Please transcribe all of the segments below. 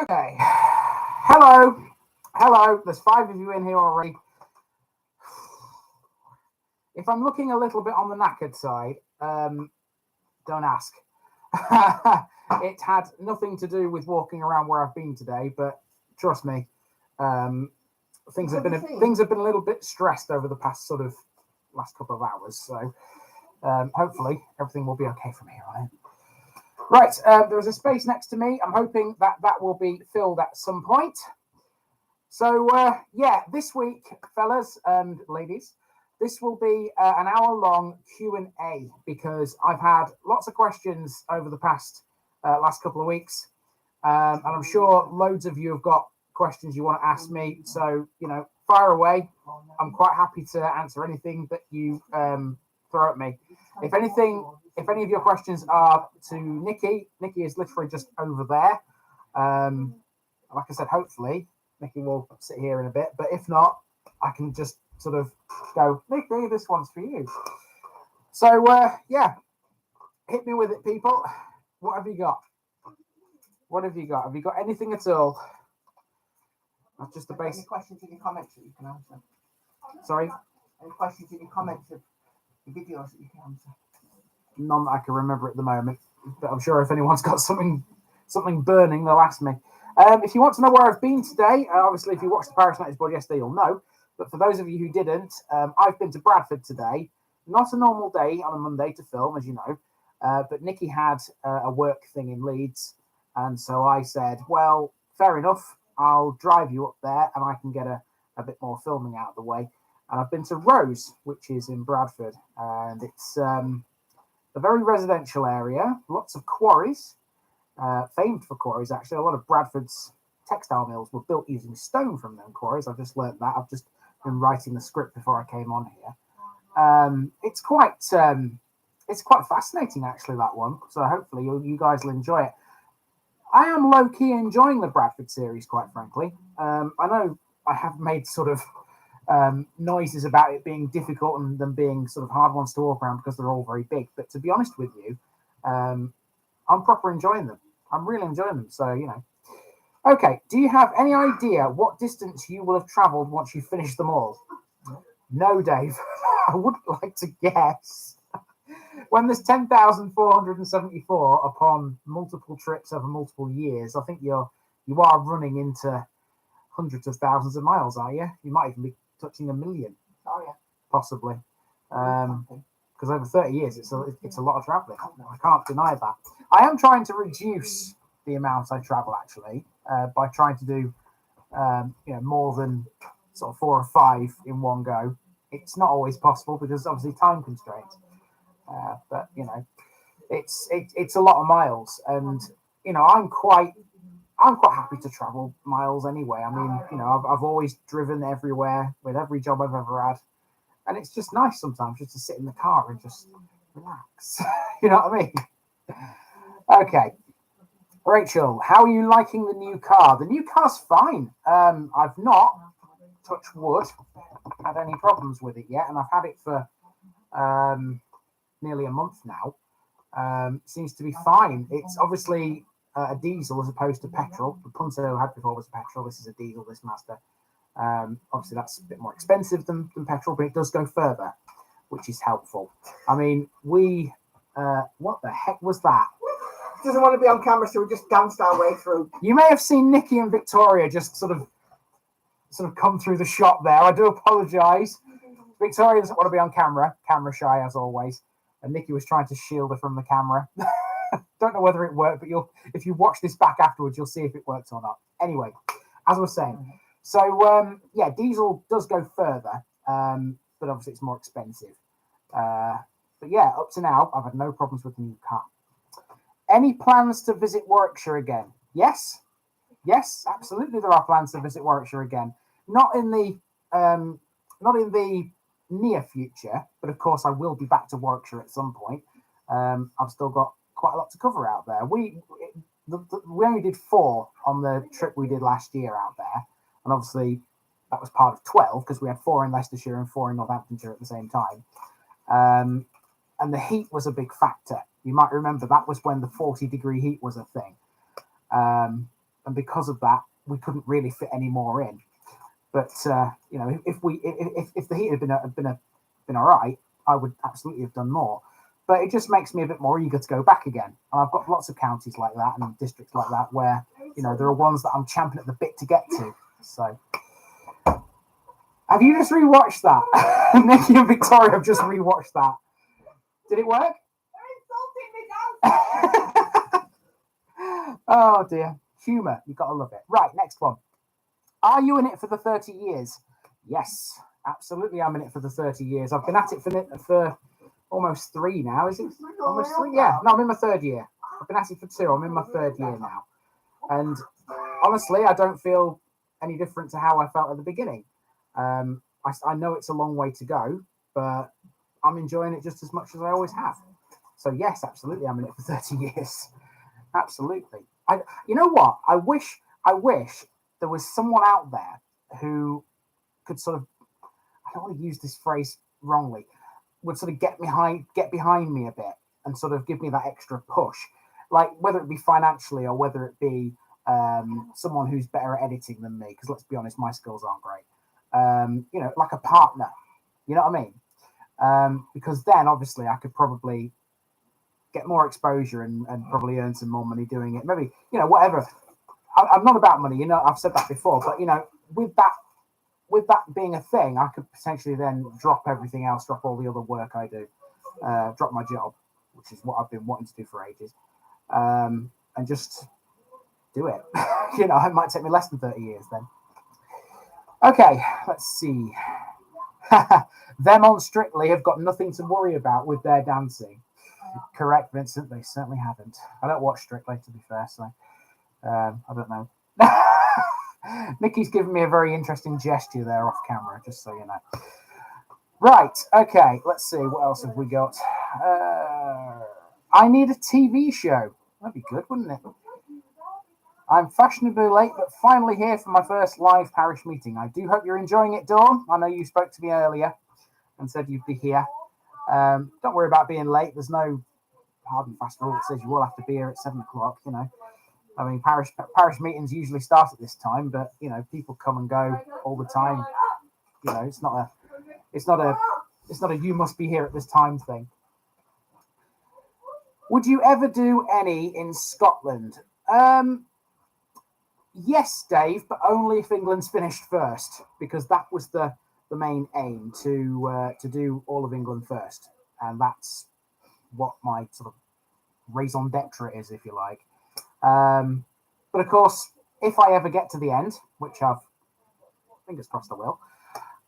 Okay. Hello. Hello. There's 5 of you in here already. If I'm looking a little bit on the knackered side, don't ask. It had nothing to do with walking around where I've been today, but trust me, things have been a little bit stressed over the past last couple of hours. So hopefully everything will be okay from here on in. Right, there is a space next to me. I'm hoping that will be filled at some point. So yeah, this week, fellas and ladies, this will be an hour-long Q&A because I've had lots of questions over the past last couple of weeks, and I'm sure loads of you have got questions you want to ask me. So fire away. I'm quite happy to answer anything that you throw at me. If any of your questions are to Nikki is literally just over there. Like I said, hopefully Nikki will sit here in a bit, but if not, I can just sort of go, Nikki, this one's for you. So yeah, hit me with it, people. What have you got? What have you got? Have you got anything at all? That's just the basic. Any questions in your comments that you can answer? Sorry? Any questions in your comments of the videos that you can answer? None that I can remember at the moment, but I'm sure if anyone's got something burning, they'll ask me. If you want to know where I've been today, obviously if you watched the Parish board yesterday, you'll know. But for those of you who didn't, I've been to Bradford today. Not a normal day on a Monday to film, as you know, but Nikki had a work thing in Leeds, and so I said, well, fair enough, I'll drive you up there and I can get a bit more filming out of the way. And I've been to Rose, which is in Bradford, and it's a very residential area, lots of quarries, famed for quarries, actually. A lot of Bradford's textile mills were built using stone from them quarries. I've just learnt that. I've just been writing the script before I came on here. It's quite fascinating, actually, that one. So hopefully you guys will enjoy it. I am low-key enjoying the Bradford series, quite frankly. I know I have made sort of noises about it being difficult and them being sort of hard ones to walk around because they're all very big. But to be honest with you, I'm proper enjoying them. I'm really enjoying them. So, Okay, do you have any idea what distance you will have travelled once you finish them all? No, Dave. I would like to guess. When there's 10,474 upon multiple trips over multiple years, I think you are running into hundreds of thousands of miles, are you? You might even be touching 1 million. Oh yeah, possibly. Because over 30 years, it's a lot of travelling. I can't deny that. I am trying to reduce the amount I travel actually by trying to do more than sort of 4 or 5 in one go. It's not always possible because obviously time constraints. But it's a lot of miles, and I'm quite happy to travel miles anyway. I mean, I've always driven everywhere with every job I've ever had, and it's just nice sometimes just to sit in the car and just relax. You know what I mean? Okay, Rachel, how are you liking the new car? The new car's fine. I've not, touch wood, had any problems with it yet, and I've had it for nearly a month now. Seems to be fine. It's obviously a diesel as opposed to petrol. The Punto I had before was a petrol. This is a diesel, this Mazda. Obviously that's a bit more expensive than petrol, but it does go further, which is helpful. I mean, what the heck was that? Doesn't want to be on camera, so we just danced our way through. You may have seen Nikki and Victoria just sort of come through the shop there. I do apologise. Victoria doesn't want to be on camera shy as always, and Nikki was trying to shield her from the camera. Don't know whether it worked, but if you watch this back afterwards, you'll see if it worked or not. Anyway, as I was saying, so yeah, diesel does go further, but obviously it's more expensive. But yeah, up to now, I've had no problems with the new car. Any plans to visit Warwickshire again? Yes, absolutely. There are plans to visit Warwickshire again. Not in the near future, but of course I will be back to Warwickshire at some point. I've still got quite a lot to cover out there. We only did 4 on the trip we did last year out there, and obviously that was part of 12 because we had 4 in Leicestershire and 4 in Northamptonshire at the same time. And the heat was a big factor. You might remember that was when the 40-degree heat was a thing. and because of that, we couldn't really fit any more in. But you know, if the heat had been all right, I would absolutely have done more. But it just makes me a bit more eager to go back again. And I've got lots of counties like that and districts like that where, you know, there are ones that I'm champing at the bit to get to. So, have you just rewatched that? Nikki and Victoria have just rewatched that. Did it work? Oh dear. Humour. You've got to love it. Right, next one. Are you in it for the 30 years? Yes, absolutely. I'm in it for the 30 years. I've been at it for almost 3 now. Is it almost 3? Yeah. No, I'm in my 3rd year. I've been at it for 2. I'm in my 3rd year now. And honestly, I don't feel any different to how I felt at the beginning. I know it's a long way to go, but I'm enjoying it just as much as I always have. So yes, absolutely, I'm in it for 30 years. Absolutely. You know what? I wish there was someone out there who could sort of, I don't want to use this phrase wrongly, would sort of get behind me a bit and sort of give me that extra push, like whether it be financially or whether it be someone who's better at editing than me, because let's be honest, my skills aren't great. You know, like a partner, you know what I mean? Because then obviously I could probably get more exposure and probably earn some more money doing it. Maybe, you know, whatever. I'm not about money, you know, I've said that before, but you know, with that being a thing, I could potentially then drop everything else, drop all the other work I do, drop my job, which is what I've been wanting to do for ages, and just do it. You know, it might take me less than 30 years then. Okay, let's see. Them on Strictly have got nothing to worry about with their dancing. Correct, Vincent. They certainly haven't. I don't watch Strictly, to be fair, so I don't know. Nikki's given me a very interesting gesture there off camera, just so you know. Right, okay, let's see. What else have we got? I need a TV show. That'd be good, wouldn't it? I'm fashionably late, but finally here for my first live parish meeting. I do hope you're enjoying it, Dawn. I know you spoke to me earlier and said you'd be here. Don't worry about being late. There's no hard and fast rule that says you will have to be here at 7 o'clock, you know. I mean, parish meetings usually start at this time, but, you know, people come and go all the time. You know, it's not a you must be here at this time thing. Would you ever do any in Scotland? Yes, Dave, but only if England's finished first, because that was the main aim, to do all of England first, and that's what my sort of raison d'etre is, if you like. But of course, if I ever get to the end, which I've fingers crossed I will,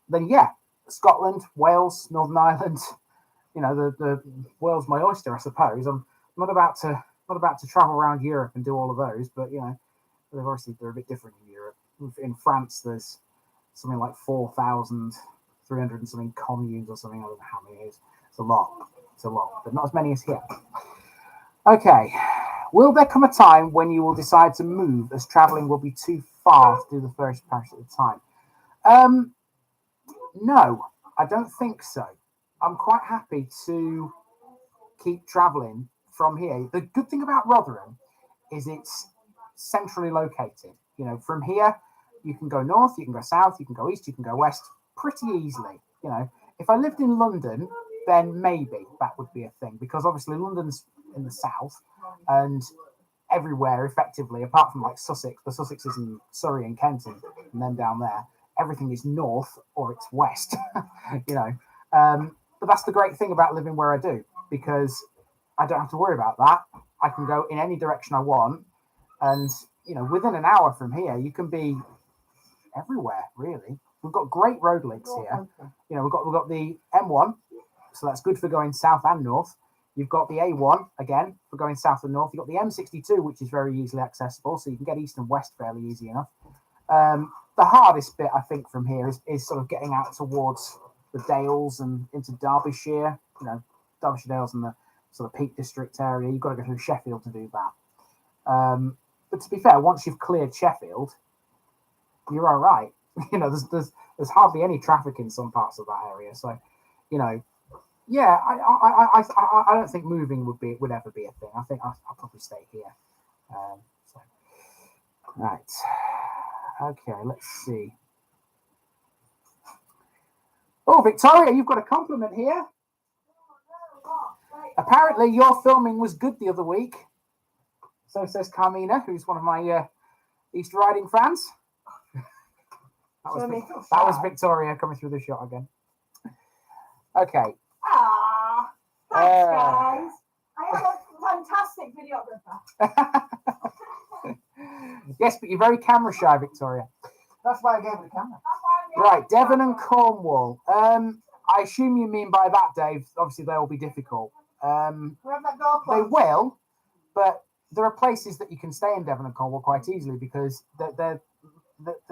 then yeah, Scotland, Wales, Northern Ireland, you know, the world's my oyster, I suppose. I'm not about to travel around Europe and do all of those, but you know, they're a bit different in Europe. In France, there's something like 4,300 and something communes or something. I don't know how many it is. It's a lot, but not as many as here. Okay. Will there come a time when you will decide to move, as travelling will be too far to do the first parish at the time? No, I don't think so. I'm quite happy to keep travelling from here. The good thing about Rotherham is it's centrally located. You know, from here, you can go north, you can go south, you can go east, you can go west pretty easily. You know, if I lived in London, then maybe that would be a thing, because obviously London's in the south, and everywhere effectively, apart from like Sussex, the Sussex is in Surrey and Kent, and then down there, everything is north or it's west. You know, but that's the great thing about living where I do, because I don't have to worry about that. I can go in any direction I want, and you know, within an hour from here, you can be everywhere. Really, we've got great road links here. You know, we've got the M1, so that's good for going south and north. You've got the A1 again for going south and north. You've got the M62, which is very easily accessible, so you can get east and west fairly easy enough. The hardest bit, I think, from here is sort of getting out towards the Dales and into Derbyshire. You know, Derbyshire Dales and the sort of Peak District area. You've got to go through Sheffield to do that. But to be fair, once you've cleared Sheffield, you're all right. You know, there's hardly any traffic in some parts of that area. So, you know, yeah, I don't think moving would ever be a thing. I think I'll probably stay here. So Right. Okay, let's see. Oh, Victoria, you've got a compliment here. Apparently, your filming was good the other week. So says Carmina, who's one of my East Riding fans. That was Victoria coming through the shot again. Okay. Ah, thanks, guys. I have a fantastic videographer. Yes, but you're very camera shy, Victoria. That's why I gave it a camera. Right, Devon and Cornwall. I assume you mean by that, Dave. Obviously, they will be difficult. They will, but there are places that you can stay in Devon and Cornwall quite easily because they're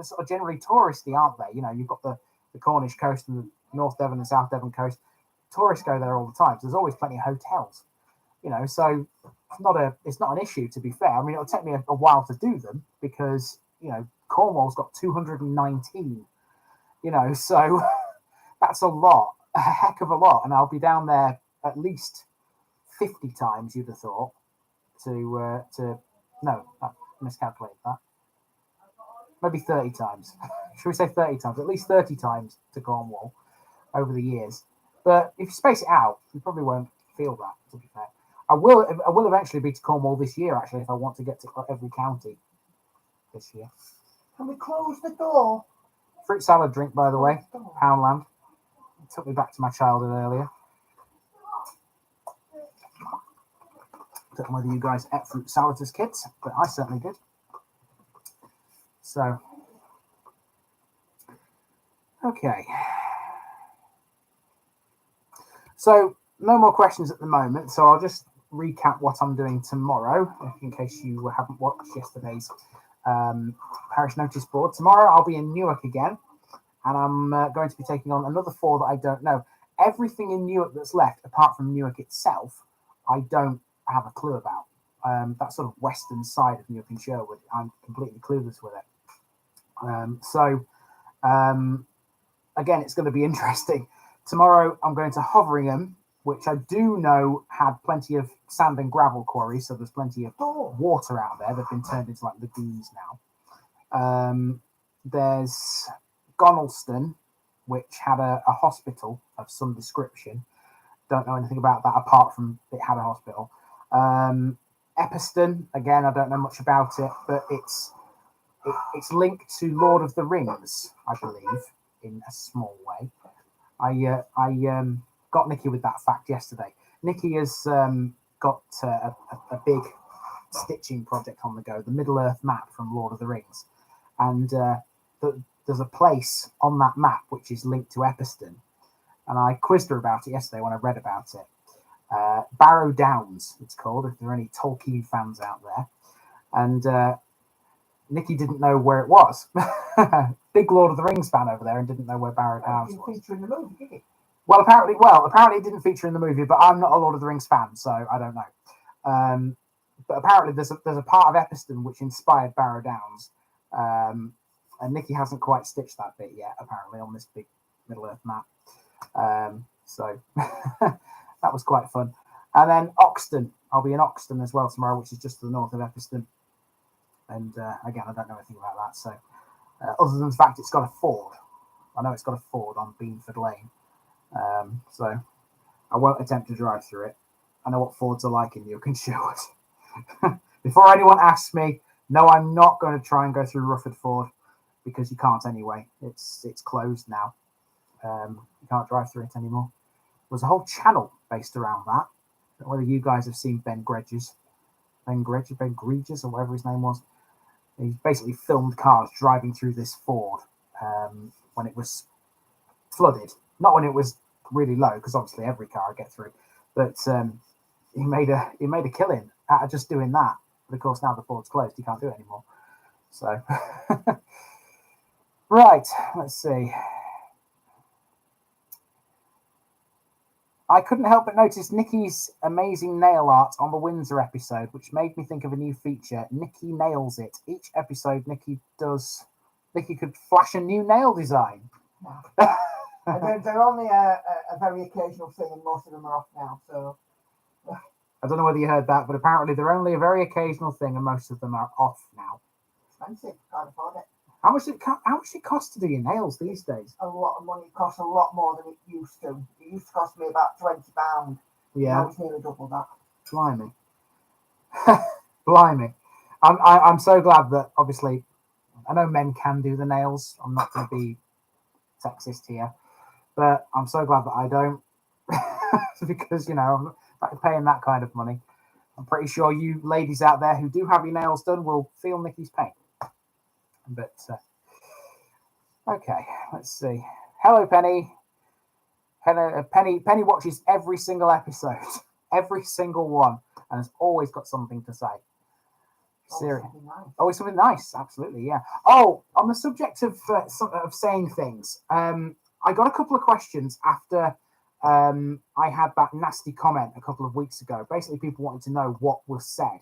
sort of generally touristy, aren't they? You know, you've got the Cornish coast and the North Devon and South Devon coast. Tourists go there all the time. So there's always plenty of hotels. You know, so it's not an issue, to be fair. I mean, it'll take me a while to do them because, you know, Cornwall's got 219. You know, so that's a heck of a lot. And I'll be down there at least 50 times, you'd have thought, no, I miscalculated that. Maybe 30 times. Should we say 30 times? At least 30 times to Cornwall over the years. But if you space it out, you probably won't feel that, to be fair. I will eventually be to Cornwall this year, actually, if I want to get to every county this year. Can we close the door? Fruit salad drink, by the way, Poundland. It took me back to my childhood earlier. I don't know whether you guys ate fruit salads as kids, but I certainly did. So, okay. So, no more questions at the moment. So, I'll just recap what I'm doing tomorrow, in case you haven't watched yesterday's parish notice board. Tomorrow, I'll be in Newark again, and I'm going to be taking on another 4 that I don't know. Everything in Newark that's left, apart from Newark itself, I don't have a clue about. That sort of western side of Newark and Sherwood, I'm completely clueless with it. Again, it's going to be interesting. Tomorrow, I'm going to Hoveringham, which I do know had plenty of sand and gravel quarries, so there's plenty of water out there. They've been turned into like lagoons now. There's Gonalston, which had a hospital of some description. Don't know anything about that apart from it had a hospital. Eppiston, again, I don't know much about it, but it's linked to Lord of the Rings, I believe, in a small way. I got Nikki with that fact yesterday. Nikki has got a big stitching project on the go, the Middle Earth map from Lord of the Rings. And there's a place on that map which is linked to Eppiston. And I quizzed her about it yesterday when I read about it. Barrow Downs, it's called, if there are any Tolkien fans out there. And Nikki didn't know where it was. Big Lord of the Rings fan over there and didn't know where Barrow Downs was. Feature in the movie, did it? Well, apparently it didn't feature in the movie, but I'm not a Lord of the Rings fan, so I don't know. But apparently there's a part of Eppiston which inspired Barrow Downs. And Nikki hasn't quite stitched that bit yet, apparently, on this big Middle Earth map. So that was quite fun. And then Oxton. I'll be in Oxton as well tomorrow, which is just to the north of Eppiston. And again, I don't know anything about that. So other than the fact it's got a ford. I know it's got a ford on Beanford Lane. So I won't attempt to drive through it. I know what fords are like in Newark and Sherwood. Before anyone asks me, no, I'm not going to try and go through Rufford Ford because you can't anyway. It's closed now. You can't drive through it anymore. There's a whole channel based around that. I don't know whether you guys have seen Ben Gregges, or whatever his name was. He basically filmed cars driving through this ford when it was flooded. Not when it was really low, because obviously every car would get through. But he made a killing out of just doing that. But of course now the ford's closed, you can't do it anymore. So right, let's see. I couldn't help but notice Nikki's amazing nail art on the Windsor episode, which made me think of a new feature. Nikki Nails it. Each episode Nikki could flash a new nail design. They're only a very occasional thing, and most of them are off now. So I don't know whether you heard that, but apparently they're only a very occasional thing, and most of them are off now. expensive. Can't afford it. How much it cost to do your nails these days? A lot of money. It costs a lot more than it used to. It used to cost me about £20. Yeah. Now it's nearly double that. Blimey. Blimey. I'm so glad that, obviously, I know men can do the nails. I'm not going to be sexist here, but I'm so glad that I don't. Because, you know, I'm not paying that kind of money. I'm pretty sure you ladies out there who do have your nails done will feel Nikki's pain. But, okay, let's see. Hello, Penny. Hello, Penny watches every single episode. Every single one. And has always got something to say. Seriously. Always something nice. Absolutely, yeah. Oh, on the subject of saying things, I got a couple of questions after I had that nasty comment a couple of weeks ago. Basically, people wanted to know what was said.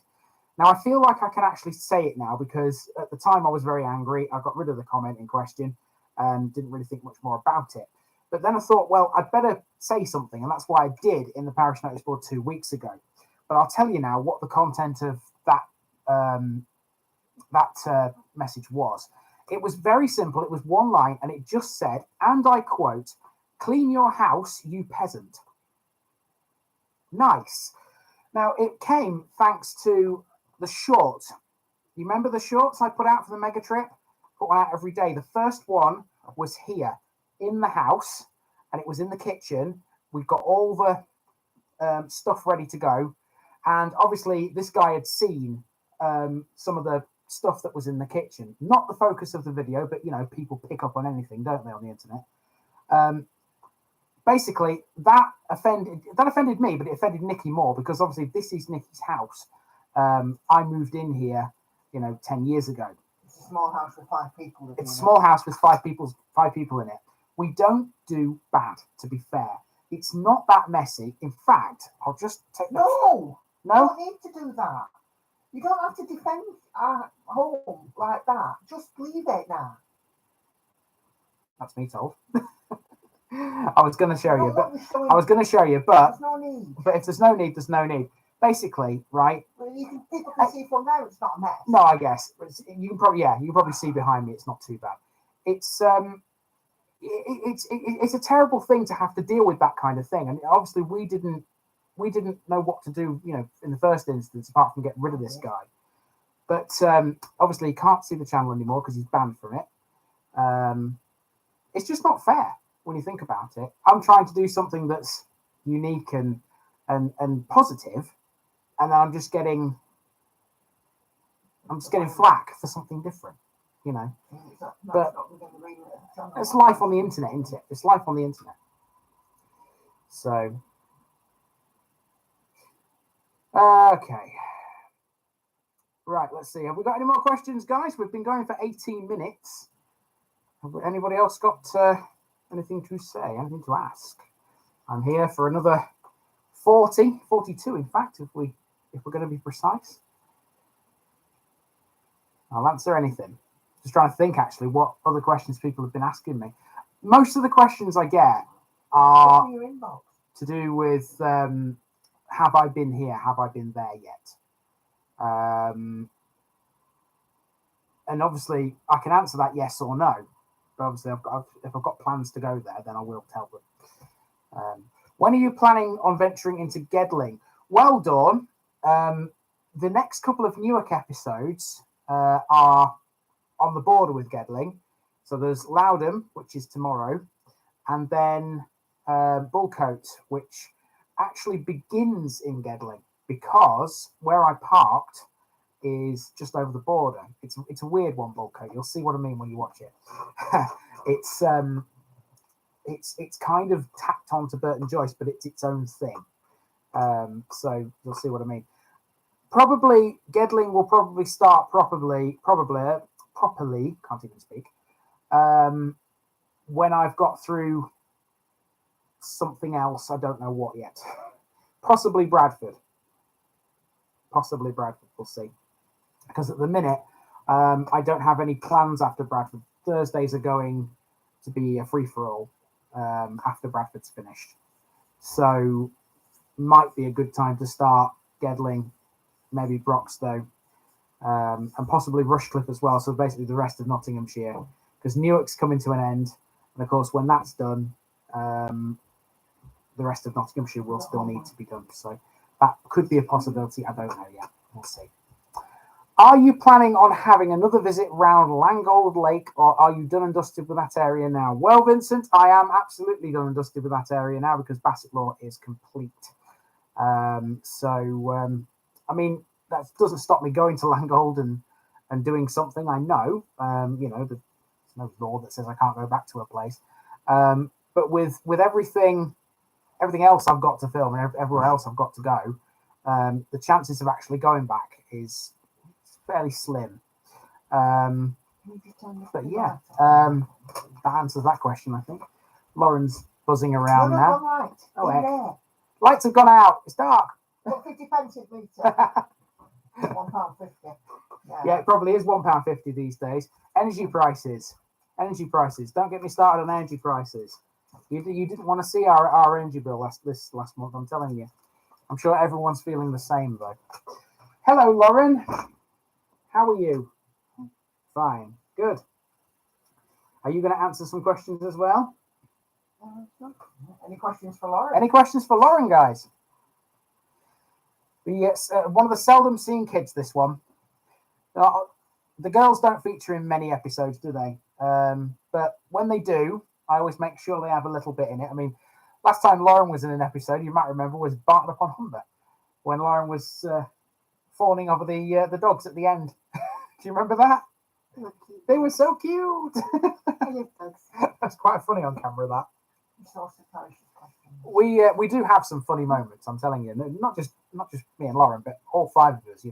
Now, I feel like I can actually say it now because at the time I was very angry. I got rid of the comment in question and didn't really think much more about it. But then I thought, well, I'd better say something. And that's why I did in the parish notice board 2 weeks ago. But I'll tell you now what the content of that message was. It was very simple. It was one line and it just said, and I quote, "Clean your house, you peasant." Nice. Now, it came thanks to the short. You remember the shorts I put out for the mega trip? Put one out every day. The first one was here in the house and it was in the kitchen. We've got all the stuff ready to go. And obviously this guy had seen some of the stuff that was in the kitchen. Not the focus of the video, but, you know, people pick up on anything, don't they, on the internet? Basically, that offended me, but it offended Nikki more because obviously this is Nikki's house. I moved in here, 10 years ago. It's a small house with 5 people. It's a small house with five people in it. We don't do bad, to be fair. It's not that messy. In fact, I'll just take the... No! No? You don't need to do that. You don't have to defend our home like that. Just leave it now. That's me told. I was going to show you, but There's no need. But if there's no need, there's no need. Basically, right? Well, people can see from there it's not a mess. No, I guess you can probably see behind me. It's not too bad. It's a terrible thing to have to deal with that kind of thing, and obviously we didn't know what to do, in the first instance, apart from get rid of this guy. But obviously, he can't see the channel anymore because he's banned from it. It's just not fair when you think about it. I'm trying to do something that's unique and positive, and then I'm just getting flack for something different, But it's life on the internet, isn't it? It's life on the internet. So, okay. Right, let's see. Have we got any more questions, guys? We've been going for 18 minutes. Have anybody else got anything to say, anything to ask? I'm here for another 42, in fact, if we're going to be precise. I'll answer anything. Just trying to think, actually, what other questions people have been asking me. Most of the questions I get are to do with have I been here? Have I been there yet? And obviously, I can answer that yes or no. But obviously, if I've got plans to go there, then I will tell them. When are you planning on venturing into Gedling? Well, Dawn, the next couple of Newark episodes are on the border with Gedling. So there's Loudham, which is tomorrow, and then Bullcote, which actually begins in Gedling because where I parked is just over the border. It's a weird one, Bullcote. You'll see what I mean when you watch it. It's kind of tacked on to Burton Joyce, but it's its own thing. So you'll see what I mean. Probably Gedling will probably start properly, can't even speak, when I've got through something else. I don't know what yet. Possibly Bradford. We'll see. Because at the minute, I don't have any plans after Bradford. Thursdays are going to be a free-for-all after Bradford's finished. So might be a good time to start Gedling, maybe Broxtowe, and possibly Rushcliffe as well. So basically the rest of Nottinghamshire, because Newark's coming to an end, and of course when that's done, the rest of Nottinghamshire will still need to be done. So that could be a possibility. I don't know yet. We'll see. Are you planning on having another visit round Langold Lake, or are you done and dusted with that area now? Well, Vincent, I am absolutely done and dusted with that area now because Bassett Law is complete. I mean, that doesn't stop me going to Langold and doing something. I know, there's no law that says I can't go back to a place. But with everything else I've got to film and everywhere else I've got to go, the chances of actually going back is fairly slim. But yeah, that answers that question, I think. Lauren's buzzing around now. Right. Oh, heck. Lights have gone out. It's dark. Got 50 pence a metre. £1.50. Yeah, it probably is £1.50 these days. Energy prices. Don't get me started on energy prices. You didn't want to see our energy bill last month, I'm telling you. I'm sure everyone's feeling the same, though. Hello, Lauren. How are you? Fine. Good. Are you going to answer some questions as well? Any questions for Lauren? Any questions for Lauren, guys? Yes, one of the seldom seen kids, this one. The girls don't feature in many episodes, do they? But when they do, I always make sure they have a little bit in it. I mean, last time Lauren was in an episode, you might remember, was Barton upon Humber, when Lauren was fawning over the dogs at the end. Do you remember that? They were so cute. That's quite funny on camera, that. We do have some funny moments, I'm telling you. Not just me and Lauren, but all five of us,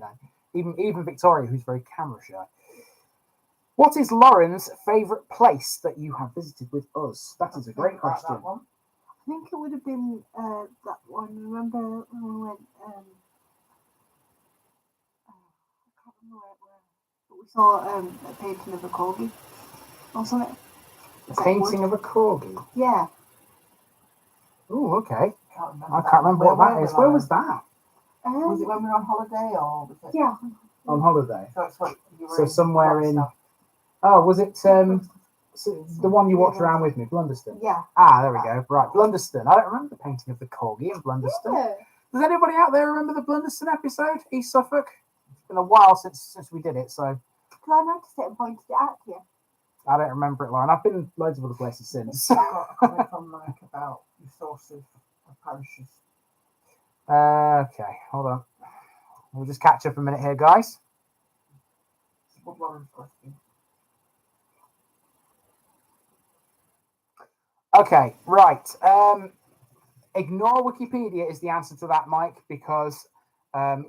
Even Victoria, who's very camera shy. What is Lauren's favourite place that you have visited with us? That is a great question. I think it would have been that one. Remember when we went? I can't remember where it was, but we saw a painting of a corgi or something. A painting of a corgi? Yeah. Oh, okay. I can't remember what that is. Where was that? Was it when we were on holiday or was it? Yeah. On holiday. So it's what you were So somewhere in. Oh, was it the one you watched around with me, Blunderston? Yeah. Ah, there we go. Right, Blunderston. I don't remember the painting of the corgi in Blunderston. Yeah. Does anybody out there remember the Blunderston episode, East Suffolk? It's been a while since we did it, so. Because I noticed it and pointed it out to you. I don't remember it, Lauren. I've been loads of other places since. I got a comment from Mike about the sources of parishes. Okay, hold on. We'll just catch up a minute here, guys. What Lauren's question? Okay, right. Ignore Wikipedia is the answer to that, Mike, because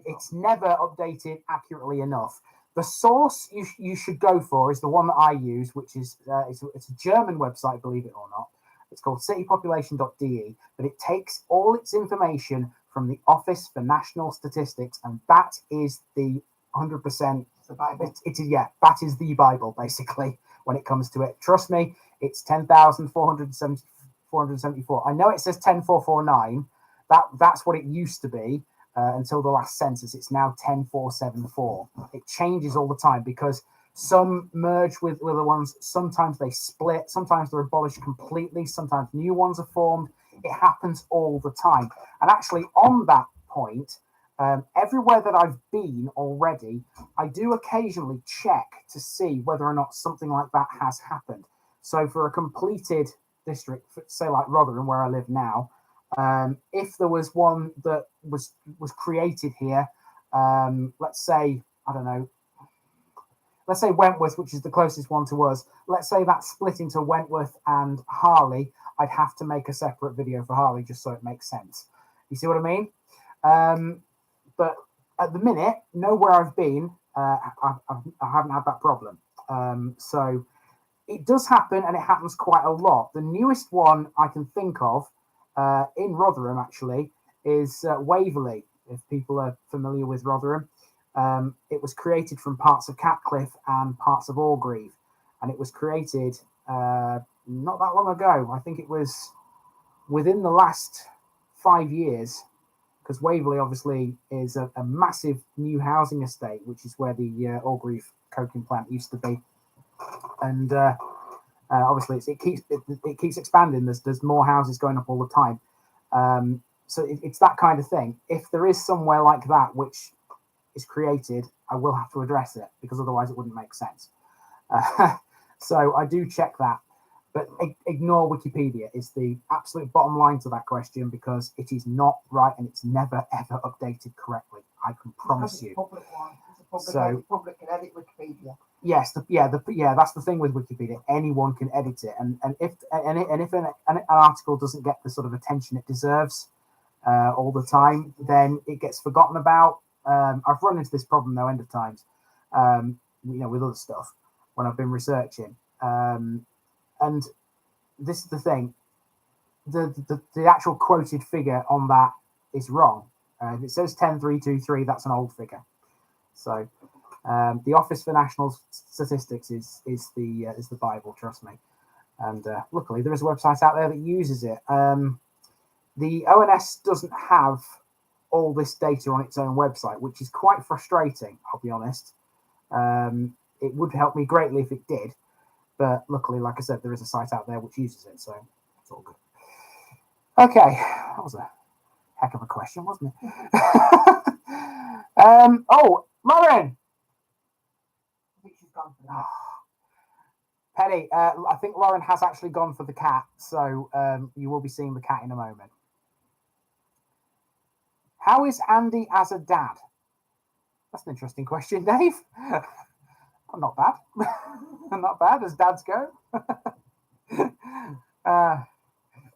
it's never updated accurately enough. The source you should go for is the one that I use, which is it's a German website, believe it or not. It's called citypopulation.de, but it takes all its information from the Office for National Statistics, and that is the 100%. The Bible. It is, yeah, that is the Bible, basically, when it comes to it. Trust me, it's 10,474. I know it says 10,449. That's what it used to be until the last census. It's now 10,474. It changes all the time because some merge with other ones. Sometimes they split. Sometimes they're abolished completely. Sometimes new ones are formed. It happens all the time. And actually, on that point, everywhere that I've been already, I do occasionally check to see whether or not something like that has happened. So for a completed district, say like Rotherham, where I live now, if there was one that was created here, let's say, I don't know, let's say Wentworth, which is the closest one to us, let's say that split into Wentworth and Harley, I'd have to make a separate video for Harley just so it makes sense. You see what I mean? But at the minute, nowhere I've been, I haven't had that problem. So it does happen, and it happens quite a lot. The newest one I can think of in Rotherham, actually, is Waverley, if people are familiar with Rotherham. It was created from parts of Catcliffe and parts of Orgreave, and it was created not that long ago. I think it was within the last 5 years because Waverley obviously is a massive new housing estate, which is where the Orgreave coking plant used to be, and obviously it keeps expanding. There's more houses going up all the time, so it's that kind of thing. If there is somewhere like that which is created, I will have to address it, because otherwise it wouldn't make sense. So I do check that. But ignore Wikipedia is the absolute bottom line to that question, because it is not right and it's never, ever updated correctly. I can promise you. Public one. It's a public can edit Wikipedia. Yes, that's the thing with Wikipedia. Anyone can edit it, and if an article doesn't get the sort of attention it deserves all the time, then it gets forgotten about. I've run into this problem though, end of times, with other stuff when I've been researching. And this is the thing, the actual quoted figure on that is wrong. If it says 10323, that's an old figure. So the Office for National Statistics is the Bible, trust me. And luckily there is a website out there that uses it. The ONS doesn't have all this data on its own website, which is quite frustrating, I'll be honest. It would help me greatly if it did. But luckily, like I said, there is a site out there which uses it, so it's all good. Okay, that was a heck of a question, wasn't it? Lauren! I think she's gone for that. Penny, I think Lauren has actually gone for the cat, so you will be seeing the cat in a moment. How is Andy as a dad? That's an interesting question, Dave. I'm not bad. I'm not bad as dads go. They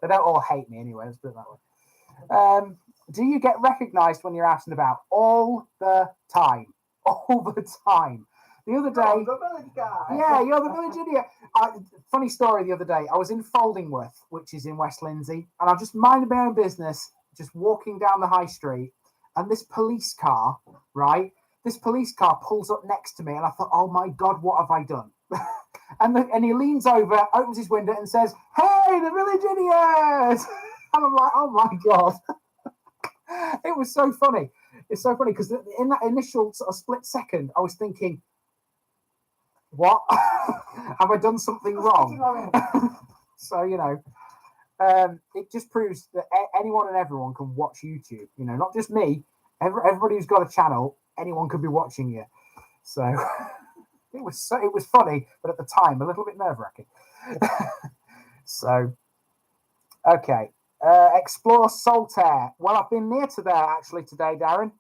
don't all hate me anyway, let's put it that way. Do you get recognised when you're out and about? All the time. All the time. The other day... the village guy. Yeah, you're the village idiot. Funny story the other day. I was in Foldingworth, which is in West Lindsey, and I'm just minding my own business, just walking down the high street, and this police car, right? This police car pulls up next to me, and I thought, oh my God, what have I done? and he leans over, opens his window, and says, "Hey, the village idiot!" And I'm like, oh my God. It was so funny. It's so funny because in that initial sort of split second, I was thinking, what? Have I done something wrong? So, it just proves that anyone and everyone can watch YouTube. Not just me. Everybody who's got a channel, anyone could be watching you. So it was funny, but at the time a little bit nerve-wracking. So, okay. Explore Saltaire. Well, I've been near to there actually today, Darren,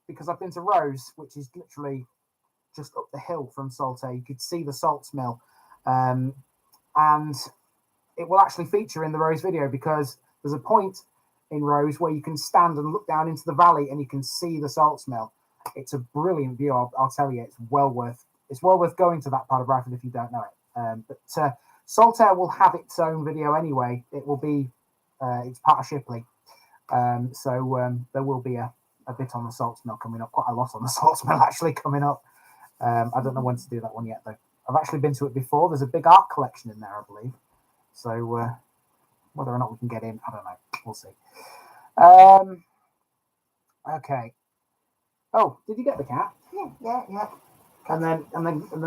because I've been to Rose, which is literally just up the hill from Saltaire. You could see the salts mill, and it will actually feature in the Rose video because there's a point in Rose where you can stand and look down into the valley and you can see the salts mill. It's a brilliant view. I'll tell you, it's well worth going to that part of Bradford if you don't know it. But Saltaire will have its own video anyway. It will be it's part of Shipley, so there will be a bit on the salts mill coming up. Quite a lot on the salts mill actually coming up. I don't know when to do that one yet though. I've actually been to it before. There's a big art collection in there, I believe. So whether or not we can get in, I don't know. We'll see. Okay. Oh, did you get the cat? Yeah. And then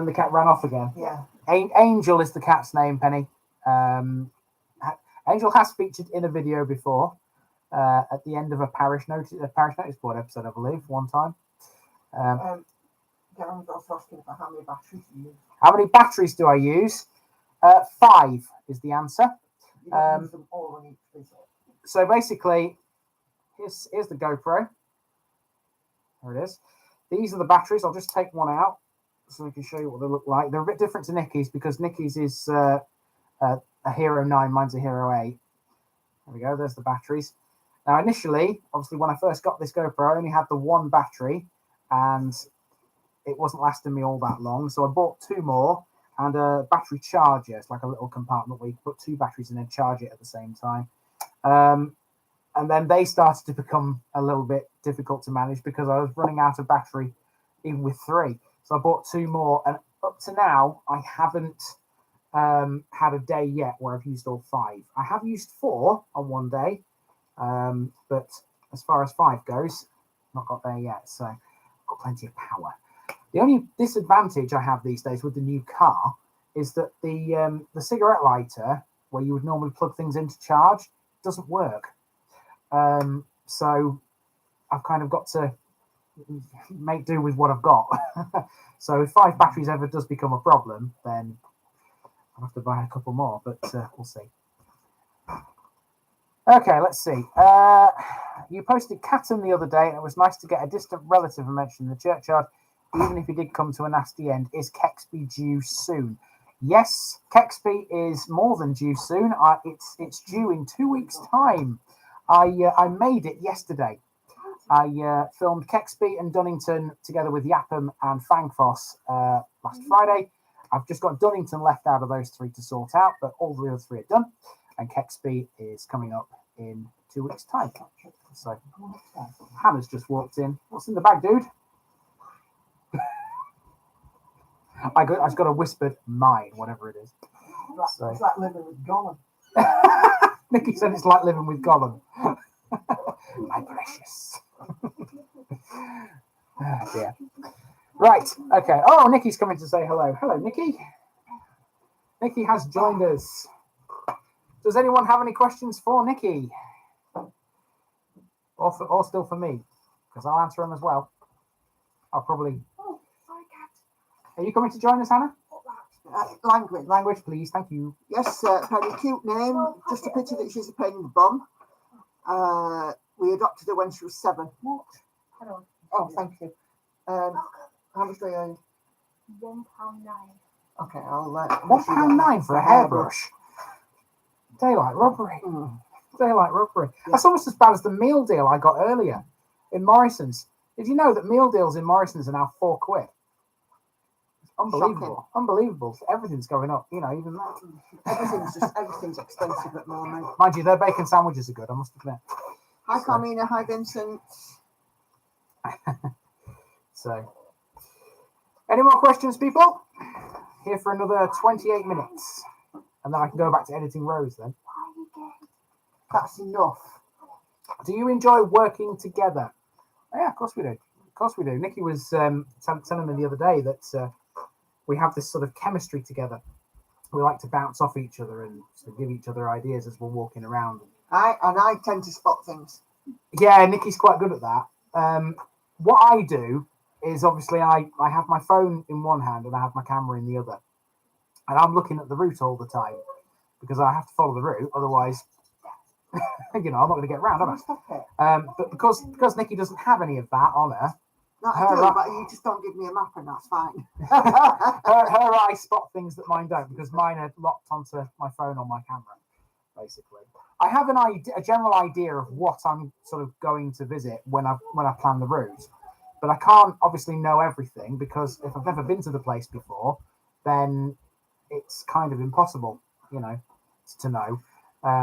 the cat ran off again. Yeah. Angel is the cat's name, Penny. Angel has featured in a video before at the end of a Parish Notice Board episode, I believe, one time. Darren's also asking about how many batteries you use. How many batteries do I use? 5 is the answer. You don't use them all on each visit. So basically, here's the GoPro. There it is. These are the batteries. I'll just take one out so I can show you what they look like. They're a bit different to Nikki's because Nikki's is a Hero 9, mine's a Hero 8. There we go. There's the batteries. Now, initially, obviously, when I first got this GoPro, I only had the one battery, and it wasn't lasting me all that long. So I bought 2 more and a battery charger. It's like a little compartment where you put 2 batteries and then charge it at the same time. And then they started to become a little bit difficult to manage because I was running out of battery even with 3. So I bought 2 more. And up to now, I haven't had a day yet where I've used all 5. I have used 4 on one day. But as far as 5 goes. Not got there yet, so got plenty of power. The only disadvantage I have these days with the new car is that the cigarette lighter, where you would normally plug things into charge, doesn't work. So I've kind of got to make do with what I've got. So if 5 batteries ever does become a problem, then I'll have to buy a couple more, but we'll see. Okay, let's see. You posted Catton the other day, and it was nice to get a distant relative mentioned in the churchyard, even if he did come to a nasty end. Is Kexby due soon? Yes, Kexby is more than due soon. It's due in 2 weeks' time. I made it yesterday. I filmed Kexby and Dunnington together with Yapham and Fangfoss last Friday. I've just got Dunnington left out of those 3 to sort out, but all the other 3 are done. And Kexby is coming up in 2 weeks' time. So Hannah's just walked in. What's in the bag, dude? I just got a whispered mine, whatever it is. So. It's like living with Gollum. Nikki said it's like living with Gollum. My precious. Oh, dear. Right, okay. Oh, Nikki's coming to say hello. Hello, Nikki. Nikki has joined us. Does anyone have any questions for Nikki? Or still for me? Because I'll answer them as well. I'll probably... Oh, sorry, cat. Are you coming to join us, Hannah? Language. Language, please. Thank you. Yes, very cute name. Just a pity that she's a pain in the bum. We adopted her when she was 7. What? Hello. Oh, thank you. How much do I owe you? £1.09. Okay, I'll £1.09 for a hairbrush. Daylight robbery. Daylight robbery. Yeah. That's almost as bad as the meal deal I got earlier in Morrison's. Did you know that meal deals in Morrison's are now £4? It's unbelievable. Shocking. Unbelievable. Everything's going up. You know, even that. Everything's expensive at the moment. Mind you, their bacon sandwiches are good, I must admit. Hi, Carmina. Hi, Vincent. So, any more questions, people? Here for another 28 minutes. And then I can go back to editing Rose then. That's enough. Do you enjoy working together? Yeah, of course we do. Of course we do. Nikki was telling me the other day that we have this sort of chemistry together. We like to bounce off each other and sort of give each other ideas as we're walking around. I tend to spot things. Yeah, Nikki's quite good at that. What I do is obviously I have my phone in one hand and I have my camera in the other. And I'm looking at the route all the time because I have to follow the route. Otherwise, you know, I'm not going to get around, am I? But because Nikki doesn't have any of that on her, but you just don't give me a map and that's fine. her eyes spot things that mine don't because mine are locked onto my phone on my camera, basically. I have a general idea of what I'm sort of going to visit when I plan the route, but I can't obviously know everything because if I've never been to the place before, then it's kind of impossible, you know, to know.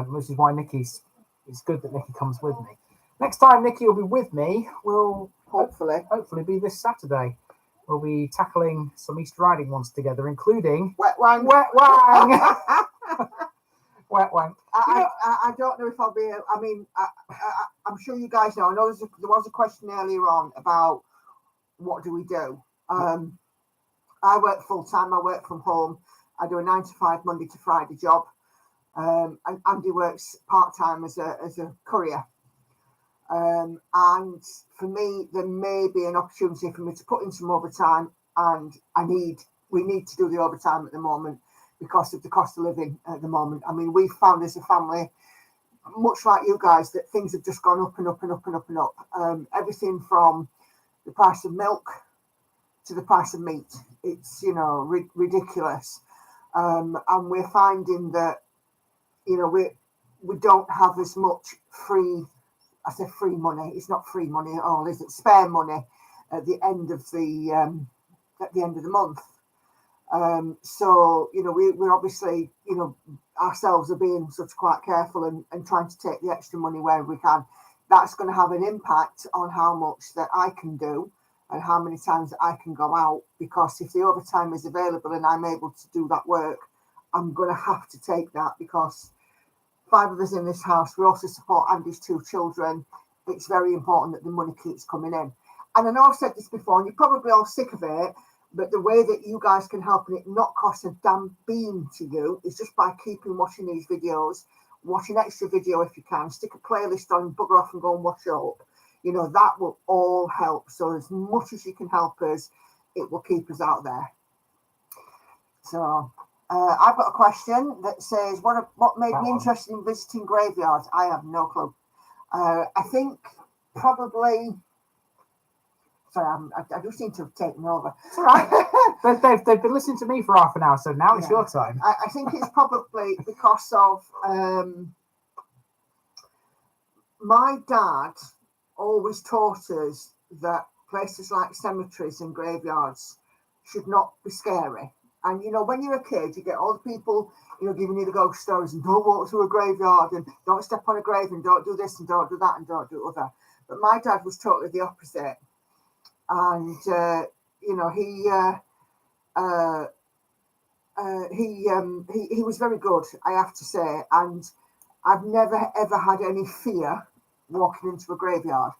Which is why it's good that Nikki comes with me. Next time Nikki will be with me, we'll hopefully be this Saturday. We'll be tackling some East Riding ones together, including Wet Wang. Wet Wang. Wet Wang. I don't know if I'll be. I mean, I'm sure you guys know. I know there was a question earlier on about what do we do. I work full time. I work from home. I do a 9 to 5 Monday to Friday job. And Andy works part time as a courier. And for me, there may be an opportunity for me to put in some overtime, and we need to do the overtime at the moment because of the cost of living at the moment. I mean, we've found as a family, much like you guys, that things have just gone up and up and up and up and up. Everything from the price of milk to the price of meat. It's, you know, ridiculous. And we're finding that, you know, we don't have as much free money. It's not free money at all, is it? Spare money at the end of the month. So, you know, we're obviously, you know, ourselves are being quite careful and trying to take the extra money where we can. That's going to have an impact on how much that I can do and how many times that I can go out, because if the overtime is available and I'm able to do that work, I'm going to have to take that, because 5 of us in this house, we also support Andy's 2 children. it's very important that the money keeps coming in. And I know I've said this before, and you're probably all sick of it, but the way that you guys can help and it not cost a damn bean to you is just by keeping watching these videos, watching extra video if you can, stick a playlist on, bugger off and go and watch it up. You know, that will all help. So as much as you can help us, it will keep us out there. So I've got a question that says, what made me interested in visiting graveyards? I have no clue. I think probably... Sorry, I just seem to have taken over. It's all right. They've been listening to me for half an hour, so now it's your time. I think it's probably because of my dad always taught us that places like cemeteries and graveyards should not be scary. And, you know, when you're a kid, you get all the people, you know, giving you the ghost stories and don't walk through a graveyard and don't step on a grave and don't do this and don't do that and don't do other. But my dad was totally the opposite. And you know, he was very good, I have to say. And I've never ever had any fear walking into a graveyard,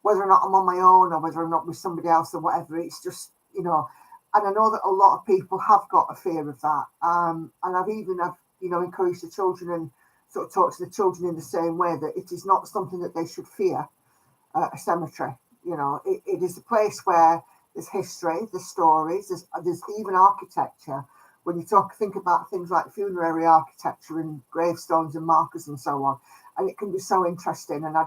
whether or not I'm on my own or whether I'm not with somebody else or whatever. It's just, you know, and I know that a lot of people have got a fear of that. And I've you know, encouraged the children and sort of talked to the children in the same way that it is not something that they should fear. A cemetery. You know, it is a place where there's history, there's stories, there's even architecture. When you think about things like funerary architecture and gravestones and markers and so on, and it can be so interesting. And I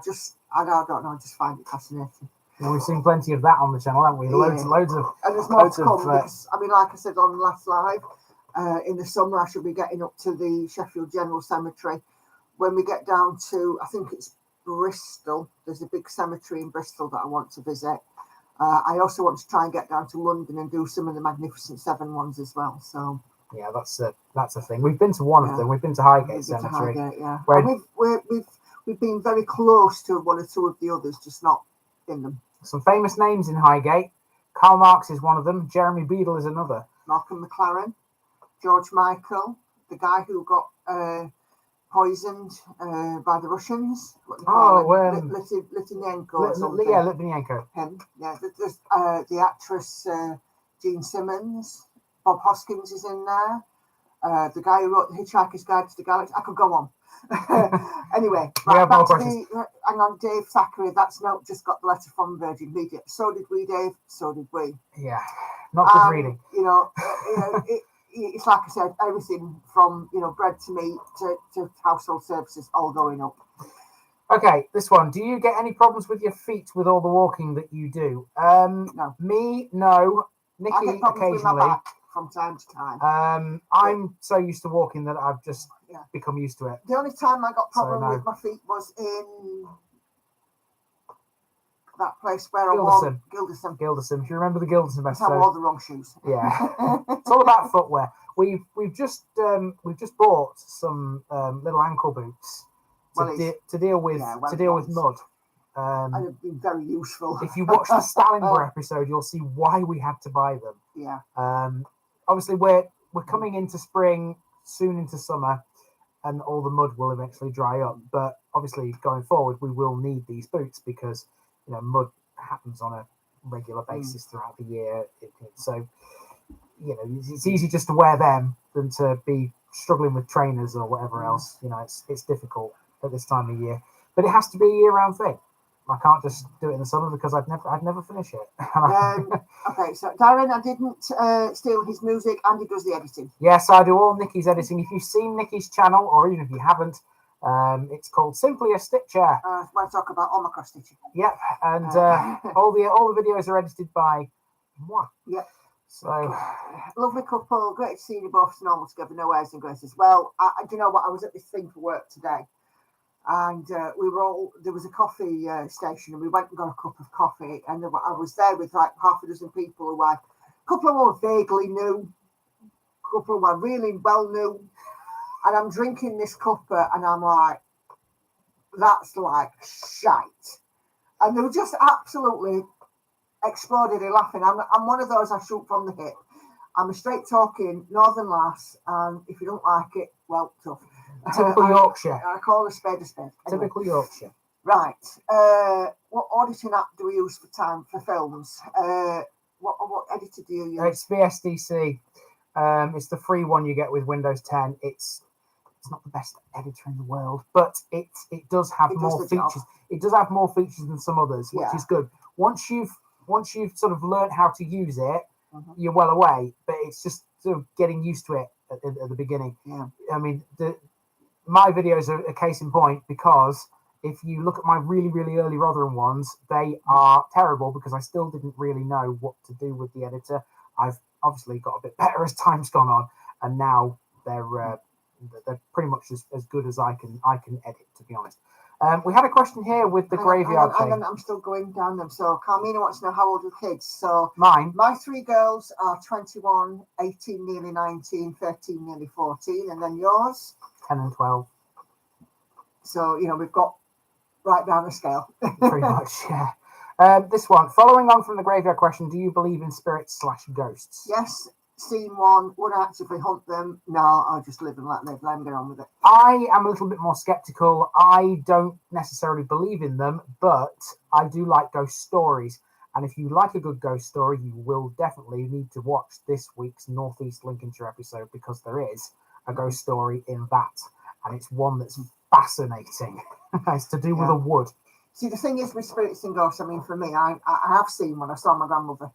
don't know, I just find it fascinating. Well, we've seen plenty of that on the channel, haven't we? Loads of. And there's more to come. Because, I mean, like I said on the last live, in the summer I shall be getting up to the Sheffield General Cemetery. When we get down to, I think it's Bristol, there's a big cemetery in Bristol that I want to visit. I also want to try and get down to London and do some of the Magnificent Seven ones as well. So yeah, that's a thing. We've been to one of them. We've been to Highgate Cemetery. Where we've been very close to one or two of the others, just not in them. Some famous names in Highgate. Karl Marx is one of them. Jeremy Beadle is another. Malcolm McLaren, George Michael, the guy who got poisoned by the Russians. Litvinenko. Yeah, Litvinenko. Him. Yeah, there's the actress Jean Simmons. Bob Hoskins is in there. The guy who wrote The Hitchhiker's Guide to the Galaxy. I could go on. Anyway, right, back to hang on, Dave Thackeray. That's not just got the letter from Virgin Media. So did we, Dave. So did we. Yeah, not good reading. You know, it's like I said, everything from, you know, bread to meat to household services all going up. Okay, this one. Do you get any problems with your feet with all the walking that you do? No. Me, no. Nikki, I get problems occasionally. with my back from time to time. I'm so used to walking that I've just become used to it. The only time I got problem with my feet was in that place where Gilderson. Gilderson. If you remember the Gilderson episode. I wore the wrong shoes. Yeah, it's all about footwear. We've just bought some little ankle boots to deal with mud. And have been very useful. If you watch the Stalingrad episode, you'll see why we had to buy them. Yeah. Obviously, we're coming into spring, soon into summer, and all the mud will eventually dry up. But obviously, going forward, we will need these boots because, you know, mud happens on a regular basis throughout the year. So, you know, it's easy just to wear them than to be struggling with trainers or whatever else. You know, it's difficult at this time of year, but it has to be a year-round thing. I can't just do it in the summer because I'd never finish it. Okay, so Darren, I didn't steal his music, and he does the editing. Yes, I do all Nikki's editing. If you've seen Nikki's channel, or even if you haven't, it's called Simply a Stitcher. When I talk about Omicron stitching. Yep, and all the videos are edited by moi. Yep. So lovely couple, great to see you both normal together, no airs and graces. Well, do you know what? I was at this thing for work today. And there was a coffee station, and we went and got a cup of coffee, and I was there with like half a dozen people who a couple of them were vaguely new, a couple of them were really well new, and I'm drinking this cuppa, and I'm like, that's like shite. And they were just absolutely exploded laughing. I'm one of those, I shoot from the hip. I'm a straight talking northern lass, and if you don't like it, well, tough. Typical Yorkshire. I call a spade a spade. Typical Yorkshire. Right. What auditing app do we use for films? What editor do you use? It's VSDC. It's the free one you get with Windows 10. It's not the best editor in the world, but it does have more features. It does have more features than some others, which is good. Once you've sort of learned how to use it, you're well away. But it's just sort of getting used to it at the beginning. Yeah. I mean, my videos are a case in point, because if you look at my really, really early Rotherham ones, they are terrible because I still didn't really know what to do with the editor. I've obviously got a bit better as time's gone on, and now they're pretty much as good as I can edit, to be honest. We had a question here with the graveyard thing. I'm still going down them. So Carmina wants to know how old are the kids. So my 3 girls are 21, 18, nearly 19, 13, nearly 14, and then yours 10 and 12. So we've got right down the scale. Pretty much, yeah. This one, following on from the graveyard question, do you believe in spirits/ghosts? Yes. Seen one. Would I actively hunt them? No, I'll just live and let live. Let them get on with it. I am a little bit more skeptical. I don't necessarily believe in them, but I do like ghost stories. And if you like a good ghost story, you will definitely need to watch this week's North East Lincolnshire episode, because there is a ghost story in that. And it's one that's fascinating. It's to do with a wood. See, the thing is with spirits and ghosts, I mean, for me, I have seen one. I saw my grandmother.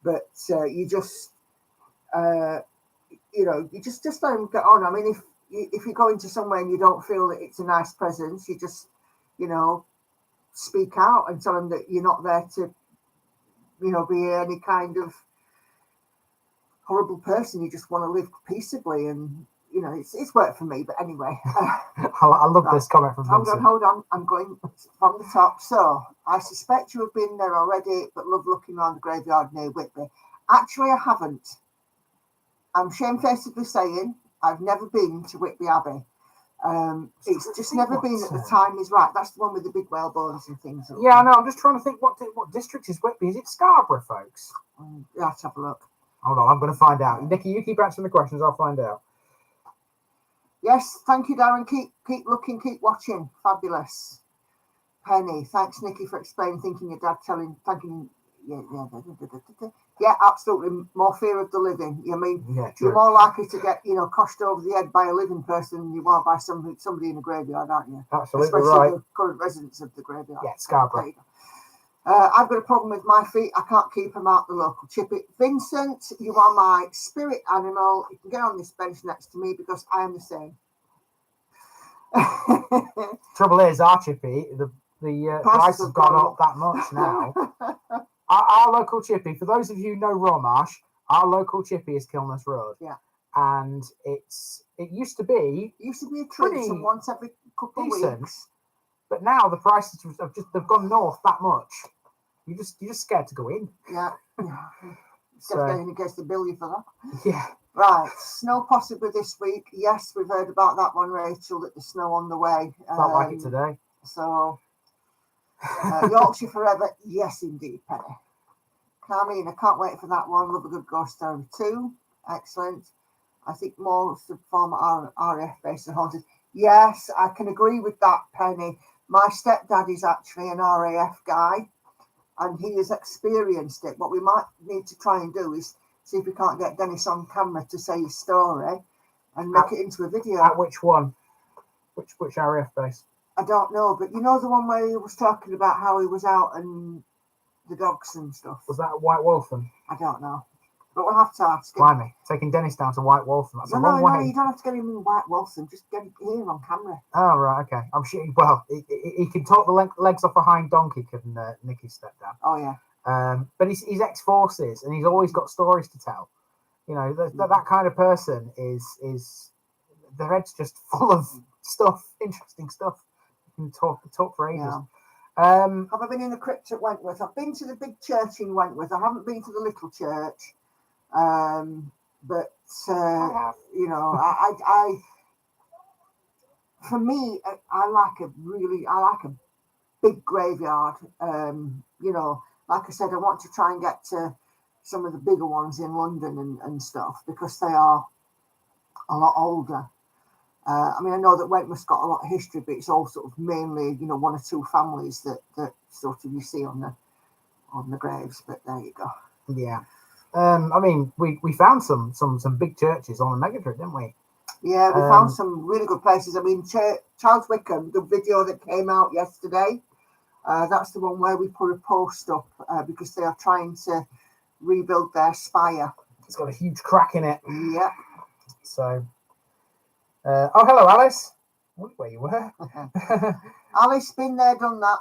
But you just, you just don't get on. I mean, if you go into somewhere and you don't feel that it's a nice presence, you just, speak out and tell them that you're not there to, be any kind of horrible person. You just want to live peaceably, and it's worked for me. But anyway, I love this comment from Vincent. Hold on. I'm going from the top. So I suspect you have been there already, but love looking around the graveyard near Whitby. Actually, I haven't. I'm shamefacedly saying I've never been to Whitby Abbey. It's just never been that the time is right. That's the one with the big whale bones and things. Yeah, I know. I'm just trying to think what district is Whitby. Is it Scarborough, folks? Let's have a look. Hold on, I'm going to find out. Nikki, you keep answering the questions. I'll find out. Yes, thank you, Darren. Keep looking, keep watching. Fabulous. Penny, thanks, Nikki, for explaining. Thinking your dad thanking. Yeah, absolutely. More fear of the living. I mean, you're more likely to get crushed over the head by a living person than you are by somebody in a graveyard, aren't you? Absolutely. Especially right. the current residents of the graveyard. Yeah, Scarborough. I've got a problem with my feet. I can't keep them out the local chippy. Vincent, you are my spirit animal. You can get on this bench next to me because I am the same. Trouble is, our chippy, the price has gone up that much now. Our local chippy, for those of you who know Romarsh, our local chippy is Kilness Road. Yeah. And it used to be a treat once every couple of weeks. But now the prices they've gone north that much. You're just scared to go in. Yeah. So, in case they bill you for that. Yeah. Right. Snow possibly this week. Yes, we've heard about that one, Rachel, that there's snow on the way. Felt like it today. So Yorkshire forever. Yes, indeed, Penny. Carmine, I can't wait for that one. Love a good ghost story too. Excellent. I think more of the former RAF based on haunted. Yes, I can agree with that, Penny. My stepdad is actually an RAF guy, and he has experienced it. What we might need to try and do is see if we can't get Dennis on camera to say his story and make it into a video. At which one? Which RAF base? I don't know, but the one where he was talking about how he was out and the dogs and stuff. Was that White Waltham? I don't know. But we'll have to ask him. Blimey, taking Dennis down to White Waltham. That's a long way. No, you don't have to get him in White Waltham. Just get him here on camera. Oh, right, okay. I'm sure, well, he can talk the legs off a hind donkey, couldn't Nicky's stepdad? Oh, yeah. But he's ex-forces, and he's always got stories to tell. That kind of person is their head's just full of stuff, interesting stuff. You can talk for ages. Yeah. Have I been in the crypt at Wentworth? I've been to the big church in Wentworth. I haven't been to the little church. But I for me, I like a big graveyard. Like I said, I want to try and get to some of the bigger ones in London and stuff because they are a lot older. I mean, I know that Wentworth's got a lot of history, but it's all sort of mainly, you know, one or two families that sort of you see on the graves. But there you go. Yeah. I mean, we found some big churches on the mega trip, didn't we? Yeah, we found some really good places. I mean, Charles Wickham, the video that came out yesterday, that's the one where we put a post up because they are trying to rebuild their spire. It's got a huge crack in it. Yeah. So, oh, hello, Alice. I wonder where you were. Alice, been there, done that.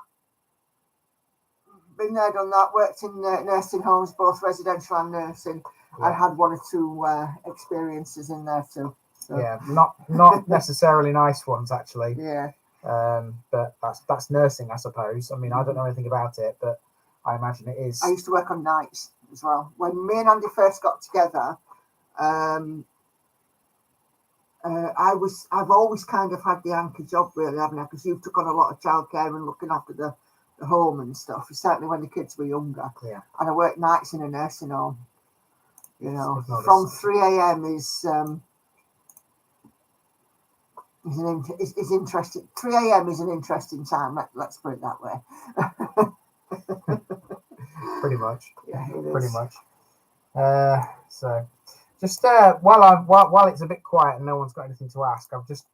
Worked in nursing homes, both residential and nursing. Yeah. I had one or two experiences in there too. So. Yeah, not necessarily nice ones actually. Yeah. But that's nursing, I suppose. I mean, I don't know anything about it, but I imagine it is. I used to work on nights as well. When me and Andy first got together, I've always kind of had the anchor job, really, haven't I? Because you've took on a lot of childcare and looking after the home and stuff. Certainly when the kids were younger. Yeah. And I worked nights in a nursing home. You know, from 3 a.m. is interesting. 3 a.m. is an interesting time. Let's put it that way. Pretty much. Yeah, it Pretty is. much. So, just while it's a bit quiet and no one's got anything to ask, I've just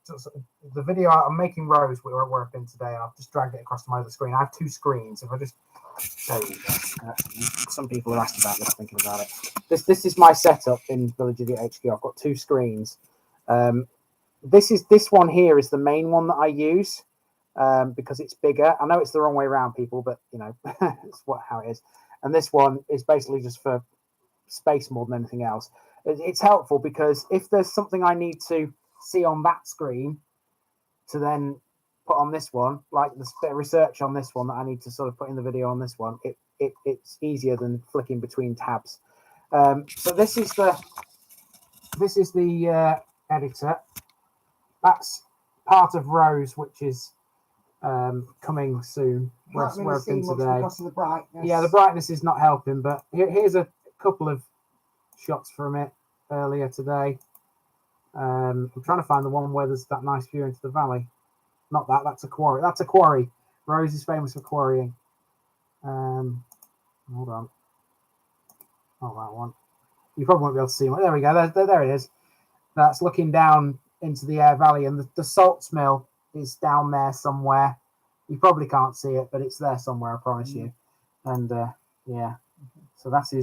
the video I'm making Rose where I've been today, and I've just dragged it across to my other screen. I have two screens. If I just there you go. Some people have asked about this, thinking about it. This is my setup in Village Idiot HQ. I've got two screens. This one here is the main one that I use because it's bigger. I know it's the wrong way around, people, but you know it's how it is. And this one is basically just for space more than anything else. It's helpful because if there's something I need to see on that screen to then put on this one, like there's a bit of research on this one that I need to sort of put in the video on this one, it's easier than flicking between tabs. So this is the editor. That's part of Rose, which is coming soon. Where I've been today. Because of the brightness. Yeah, the brightness is not helping, but here's a couple of shots from it earlier today. I'm trying to find the one where there's that nice view into the valley. Not that, that's a quarry. That's a quarry. Rose is famous for quarrying. Hold on. Oh, that one. You probably won't be able to see it. There we go. There it is. That's looking down into the Aire Valley, and the salts mill is down there somewhere. You probably can't see it, but it's there somewhere, I promise you. And yeah, so that's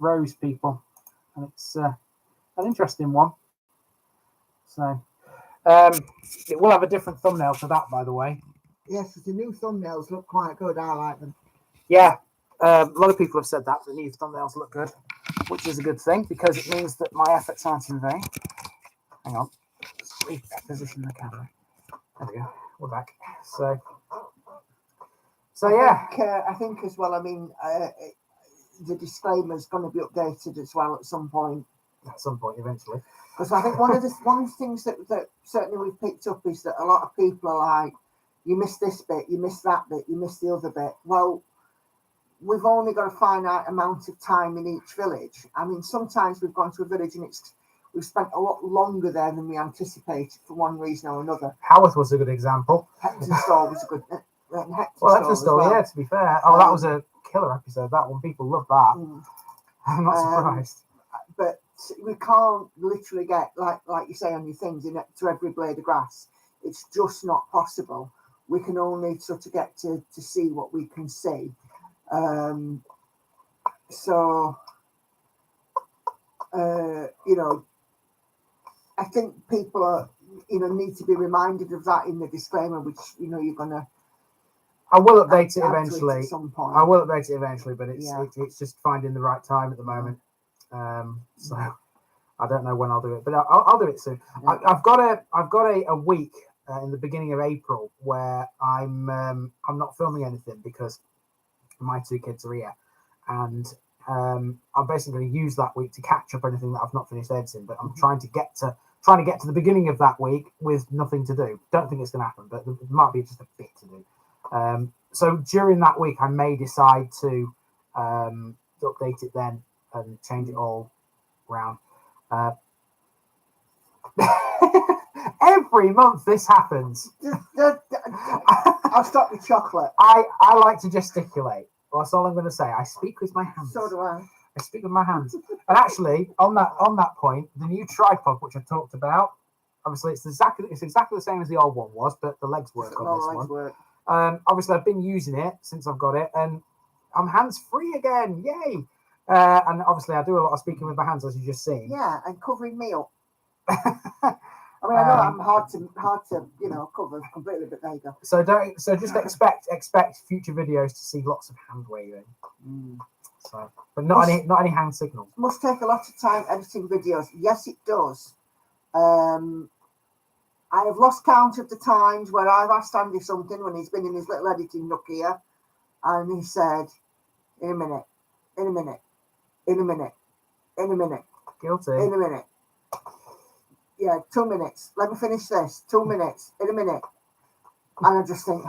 Rose, people, and it's an interesting one. So it will have a different thumbnail for that, by the way. Yes, the new thumbnails look quite good. I like them. Yeah, a lot of people have said that the new thumbnails look good, which is a good thing because it means that my efforts aren't in vain. Hang on, let's reposition the camera. There we go. We're back. So yeah. I think as well. I mean, the disclaimer is going to be updated as well at some point. At some point, eventually. Because I think one of the things that certainly we've picked up is that a lot of people are like, you missed this bit, you missed that bit, you missed the other bit. Well, we've only got a finite amount of time in each village. I mean, sometimes we've gone to a village and we've spent a lot longer there than we anticipated for one reason or another. Haworth was a good example. Heptonstall was a good. Heptonstall, yeah, to be fair. Oh, that was a killer episode. That one, people love that. I'm not surprised. But we can't literally get like you say on your things to every blade of grass. It's just not possible. We can only sort of get to see what we can see. So you know, I think people are, need to be reminded of that in the disclaimer, which you're gonna. I will update it eventually. At some point. I will update it eventually, but it's just finding the right time at the moment. So I don't know when I'll do it, but I'll do it soon. Yeah. I've got a week in the beginning of April where I'm not filming anything because my two kids are here, and I'm basically going to use that week to catch up anything that I've not finished editing. But I'm trying to get to the beginning of that week with nothing to do. Don't think it's going to happen, but there might be just a bit to do. So during that week, I may decide to update it then and change it all around. Every month this happens. I'll stop with chocolate. I like to gesticulate. That's all I'm going to say. I speak with my hands. So do I. I speak with my hands. And actually, on that point, the new tripod, which I talked about, obviously it's exactly the same as the old one was, but the legs work on this one. Work. Obviously, I've been using it since I've got it, and I'm hands-free again. Yay! And obviously, I do a lot of speaking with my hands, as you just seen. Yeah, and covering me up. I mean, I know I'm hard to cover completely, but there you go. So just expect future videos to see lots of hand waving. So, but not any hand signals. Must take a lot of time editing videos. Yes, it does. I have lost count of the times where I've asked Andy something when he's been in his little editing nook here, and he said, "In a minute, in a minute, in a minute, in a minute, Guilty. in a minute." Yeah, 2 minutes. Let me finish this. 2 minutes. In a minute. And I just think,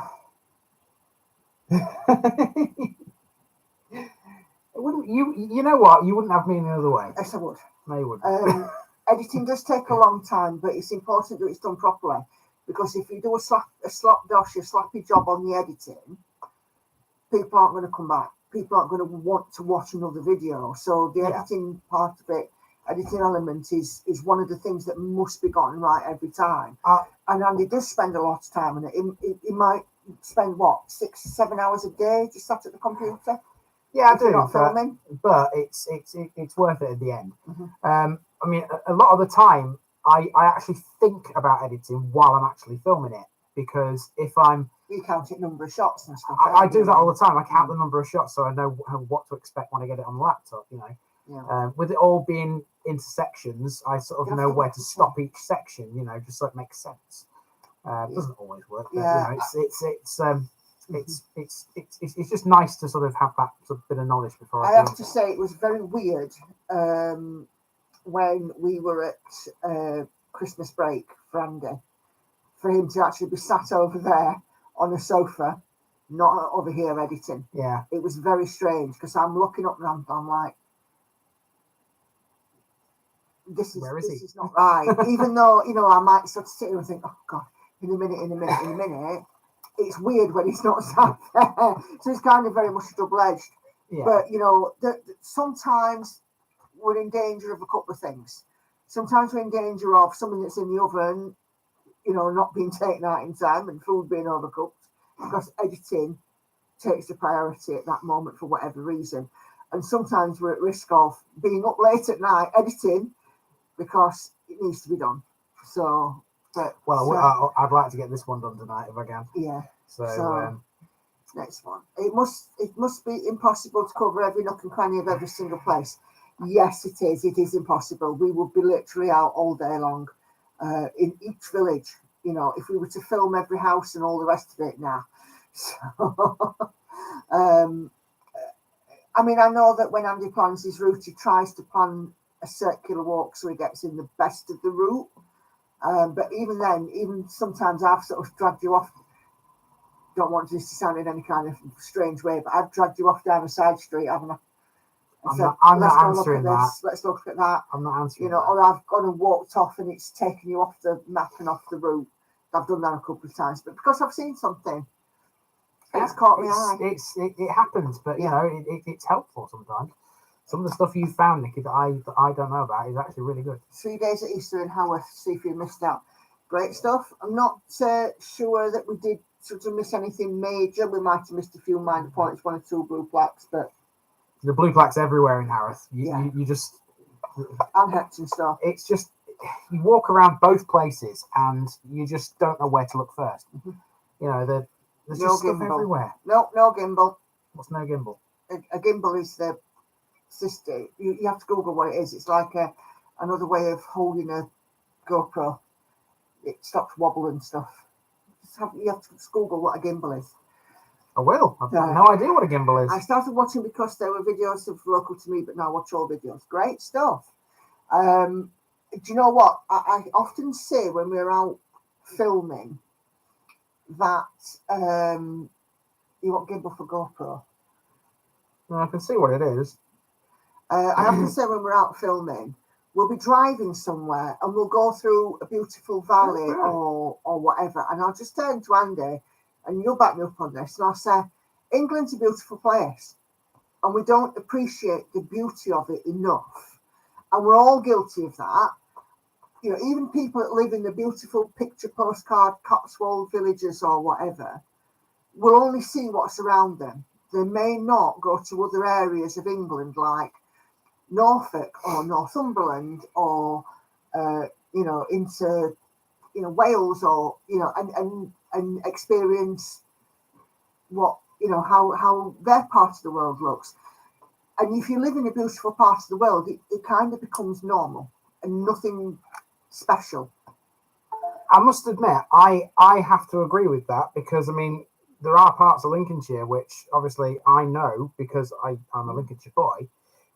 wouldn't you know what? You wouldn't have me any other way. yes, I would. No, you wouldn't. Editing does take a long time, but it's important that it's done properly. Because if you do a slapdash, a sloppy job on the editing, people aren't going to come back. People aren't going to want to watch another video. So the editing part of it, editing element is one of the things that must be gotten right every time. And Andy does spend a lot of time on it. He might spend 6-7 hours a day just sat at the computer. Yeah, I do. Not filming. But it's worth it at the end. I mean, a lot of the time, I actually think about editing while I'm actually filming it, because if you count it number of shots and stuff. I do that all the time. I count the number of shots so I know what to expect when I get it on the laptop. With it all being into sections, I sort of know where to stop each section. Just so it makes sense. It doesn't always work, but it's just nice to sort of have that sort of bit of knowledge before I have to say it was very weird when we were at Christmas break for Andy, for him to actually be sat over there on a sofa, not over here editing. Yeah, it was very strange because I'm looking up and I'm like, this is not right. Even though I might sort of sit here and think, oh God, in a minute. It's weird when he's not sat there. So it's kind of very much double-edged. Yeah. But sometimes we're in danger of a couple of things. Sometimes we're in danger of something that's in the oven, not being taken out in time and food being overcooked, because editing takes the priority at that moment for whatever reason. And sometimes we're at risk of being up late at night editing because it needs to be done. So, I'd like to get this one done tonight if I can. Yeah. So next one. It must be impossible to cover every nook and cranny of every single place. Yes, it is. It is impossible. We would be literally out all day long in each village. If we were to film every house and all the rest of it now. So, I mean, I know that when Andy plans his route, he tries to plan a circular walk so he gets in the best of the route. But even then, even sometimes I've sort of dragged you off. Don't want this to sound in any kind of strange way, but I've dragged you off down a side street, haven't I? I'm not answering that. Let's look at that. I'm not answering that. Or I've gone and walked off and it's taken you off the map and off the route. I've done that a couple of times, but because I've seen something, it's caught my eye. It happens, but it's helpful sometimes. Some of the stuff you found, Nikki, that I don't know about is actually really good. 3 days at Easter in Haworth, see if you missed out. Great stuff. I'm not sure that we did sort of miss anything major. We might have missed a few minor points, 1 or 2 blue plaques, but the blue plaques everywhere in Haworth. You just and and stuff. It's just you walk around both places and you just don't know where to look first. There's just stuff everywhere. No gimbal. What's no gimbal? A gimbal is the sister. You have to Google what it is. It's like another way of holding a GoPro. It stops wobble and stuff. You have to Google what a gimbal is. I will. I've got no idea what a gimbal is. I started watching because there were videos of local to me, but now I watch all videos. Great stuff. Do you know what? I often say when we're out filming that you want gimbal for GoPro. Well, I can see what it is. I often say when we're out filming, we'll be driving somewhere and we'll go through a beautiful valley right. or whatever. And I'll just turn to Andy, and you'll back me up on this. And I'll say, England's a beautiful place, and we don't appreciate the beauty of it enough. And we're all guilty of that. You know, even people that live in the beautiful picture postcard Cotswold villages or whatever will only see what's around them. They may not go to other areas of England like Norfolk or Northumberland or into Wales or and experience what how their part of the world looks. And if you live in a beautiful part of the world, it kind of becomes normal and nothing special. I must admit, I have to agree with that, because I mean, there are parts of Lincolnshire which obviously I know because I'm a Lincolnshire boy,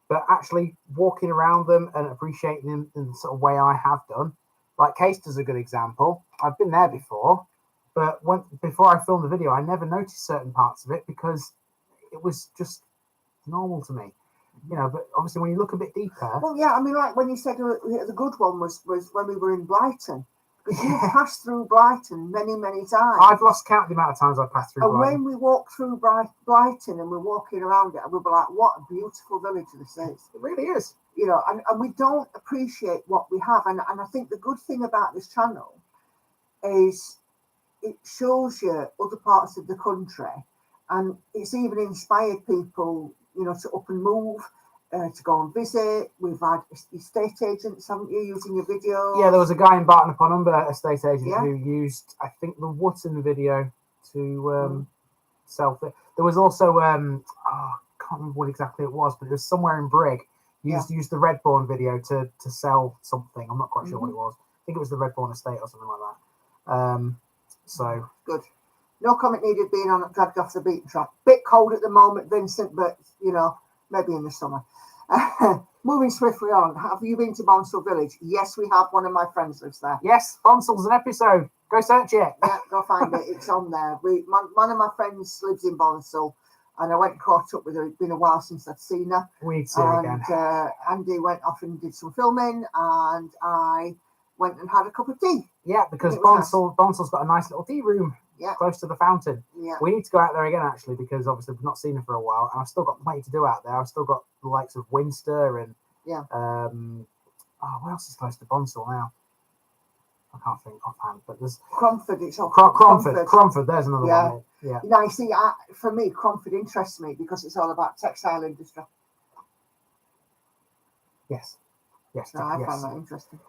but actually walking around them and appreciating them in the sort of way I have done, like Caster's a good example. I've been there before, but before I filmed the video, I never noticed certain parts of it because it was just normal to me. But obviously when you look a bit deeper. Well, yeah, I mean, like when you said the good one was when we were in Brighton. Because you passed through Brighton many, many times. I've lost count the amount of times I've passed through Brighton. And when we walk through Brighton and we're walking around it, and we'll be like, what a beautiful village this is. It really is. And we don't appreciate what we have. And I think the good thing about this channel is it shows you other parts of the country. And it's even inspired people, to up and move. To go and visit. We've had estate agents, haven't you, using your video? Yeah, there was a guy in Barton upon Humber, estate agent, who used, I think, the Wootton video to sell it. There was also, I can't remember what exactly it was, but it was somewhere in Brig. Used the Redborn video to sell something. I'm not quite sure what it was. I think it was the Redborn Estate or something like that. So good. No comment needed being dragged off the beaten track. Bit cold at the moment, Vincent, but maybe in the summer. Moving swiftly on, have you been to Bonsall Village? Yes, we have. One of my friends lives there. Yes, Bonsall's an episode. Go search it. Yeah, go find it. It's on there. One of my friends lives in Bonsall, and I went and caught up with her. It'd been a while since I'd seen her. We need to see her again. Andy went off and did some filming, and I went and had a cup of tea. Yeah, because Bonsall's got a nice little tea room. Yeah. Close to the fountain. Yeah. We need to go out there again, actually, because obviously we've not seen her for a while, and I've still got plenty to do out there. I've still got the likes of Winster and what else is close to Bonsall now? I can't think offhand, but there's Cromford. It's all Cromford. There's another one. Yeah. You see, for me, Cromford interests me because it's all about textile industry. Yes. So I find that interesting.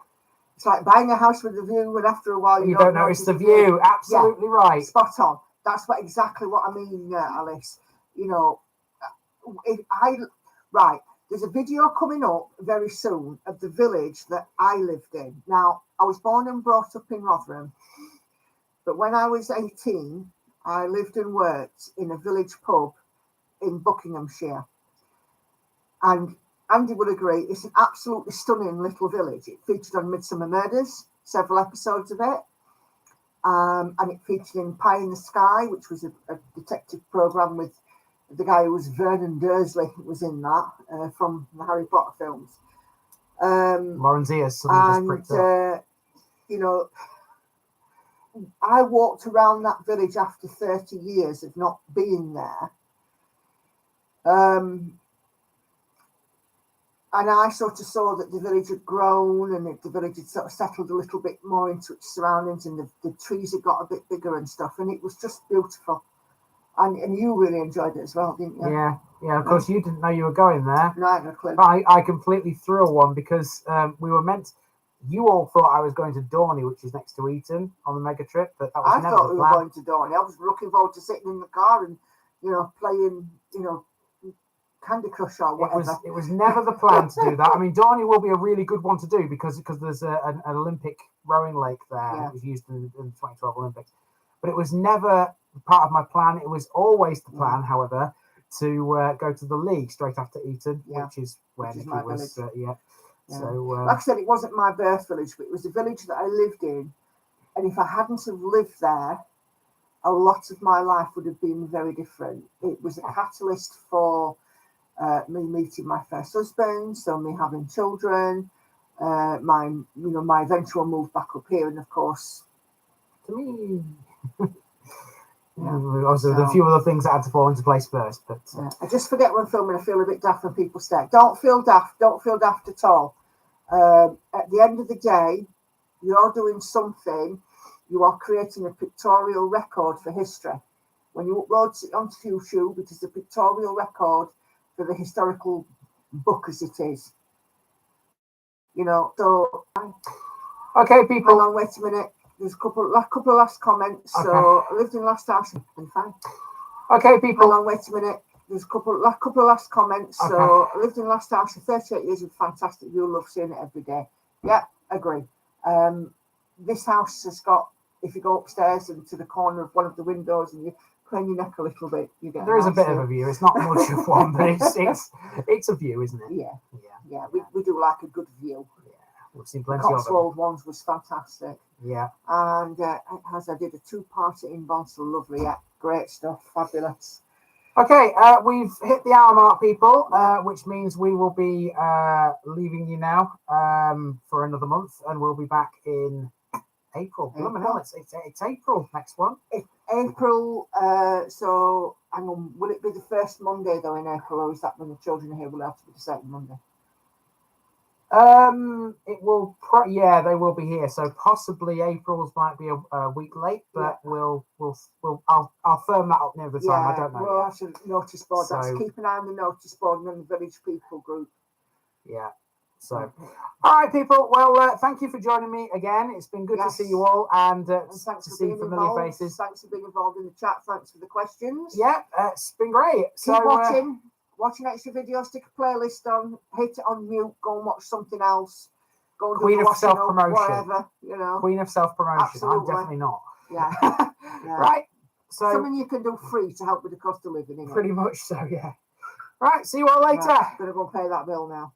It's like buying a house with a view, and after a while you don't notice the view. Absolutely right. Spot on. That's exactly what I mean, Alice. There's a video coming up very soon of the village that I lived in. Now, I was born and brought up in Rotherham, but when I was 18, I lived and worked in a village pub in Buckinghamshire. And Andy would agree, it's an absolutely stunning little village. It featured on Midsummer Murders, several episodes of it. And it featured in Pie in the Sky, which was a detective programme with the guy who was Vernon Dursley was in that, from the Harry Potter films. Lauren's ears suddenly just pricked up. I walked around that village after 30 years of not being there. And I sort of saw that the village had grown, and the village had sort of settled a little bit more into its surroundings, and the trees had got a bit bigger and stuff, and it was just beautiful. And you really enjoyed it as well, didn't you? Yeah. Of course, you didn't know you were going there. No, I had no clue. I completely threw a one because we were meant. You all thought I was going to Dorney, which is next to Eton, on the mega trip, but that was never the plan. I thought we were going to Dorney. I was looking forward to sitting in the car and playing Candy Crush or whatever. It was never the plan to do that. I mean, Dorney will be a really good one to do because there's an Olympic rowing lake there. Yeah. It was used in the 2012 Olympics. But it was never part of my plan. It was always the plan, however, to go to the league straight after Eton, which is where Nikki was. So, like I said, it wasn't my birth village, but it was a village that I lived in. And if I hadn't have lived there, a lot of my life would have been very different. It was a catalyst for me meeting my first husband, so me having children, my eventual move back up here, and of course, To me. Obviously, there are a few other things that had to fall into place first, but I just forget when filming. I feel a bit daft when people stare. Don't feel daft. Don't feel daft at all. At the end of the day, you're doing something. You are creating a pictorial record for history. When you upload it onto YouTube, it is a pictorial record for the historical book as it is. So. Okay, people. Hold on, wait a minute. There's a couple of last comments. Okay. So I lived in last house and fine. Okay, people. Hold on, wait a minute. There's a couple of last comments. Okay. So I lived in last house for 38 years with fantastic view. Love seeing it every day. Yeah, agree. This house has got, if you go upstairs and to the corner of one of the windows and you crane your neck a little bit, you get. There is a bit of a view. It's not much of one, but it's a view, isn't it? Yeah. We do like a good view. We've seen plenty the of them. Cotswold ones was fantastic. Yeah. And as I did a 2-parter in Bonsall, lovely. Yeah, great stuff, fabulous. Okay, we've hit the hour mark, people, which means we will be leaving you now for another month, and we'll be back in April. It's April next one. April. So, hang on, will it be the first Monday though in April, or is that when the children are here? Will it have to be the second Monday? It will. They will be here. So possibly April's might be a week late, but I'll firm that up near the time. I don't know. We'll have to notice board. That's keep an eye on the notice board and then the village people group. Yeah. So, all right, people. Well, thank you for joining me again. It's been good to see you all, and thanks to see familiar faces. Thanks for being involved in the chat. Thanks for the questions. Yeah, it's been great. Keep watching. Watching extra videos, stick a playlist on, hit it on mute, go and watch something else. Go and Queen do of self-promotion. Whatever, Queen of self-promotion. Absolutely. I'm definitely not. Yeah. Right. So something you can do free to help with the cost of living. Isn't pretty much so, yeah. Right, see you all later. Right, gonna go pay that bill now.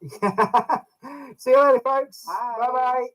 See you later, folks. Bye. Bye-bye.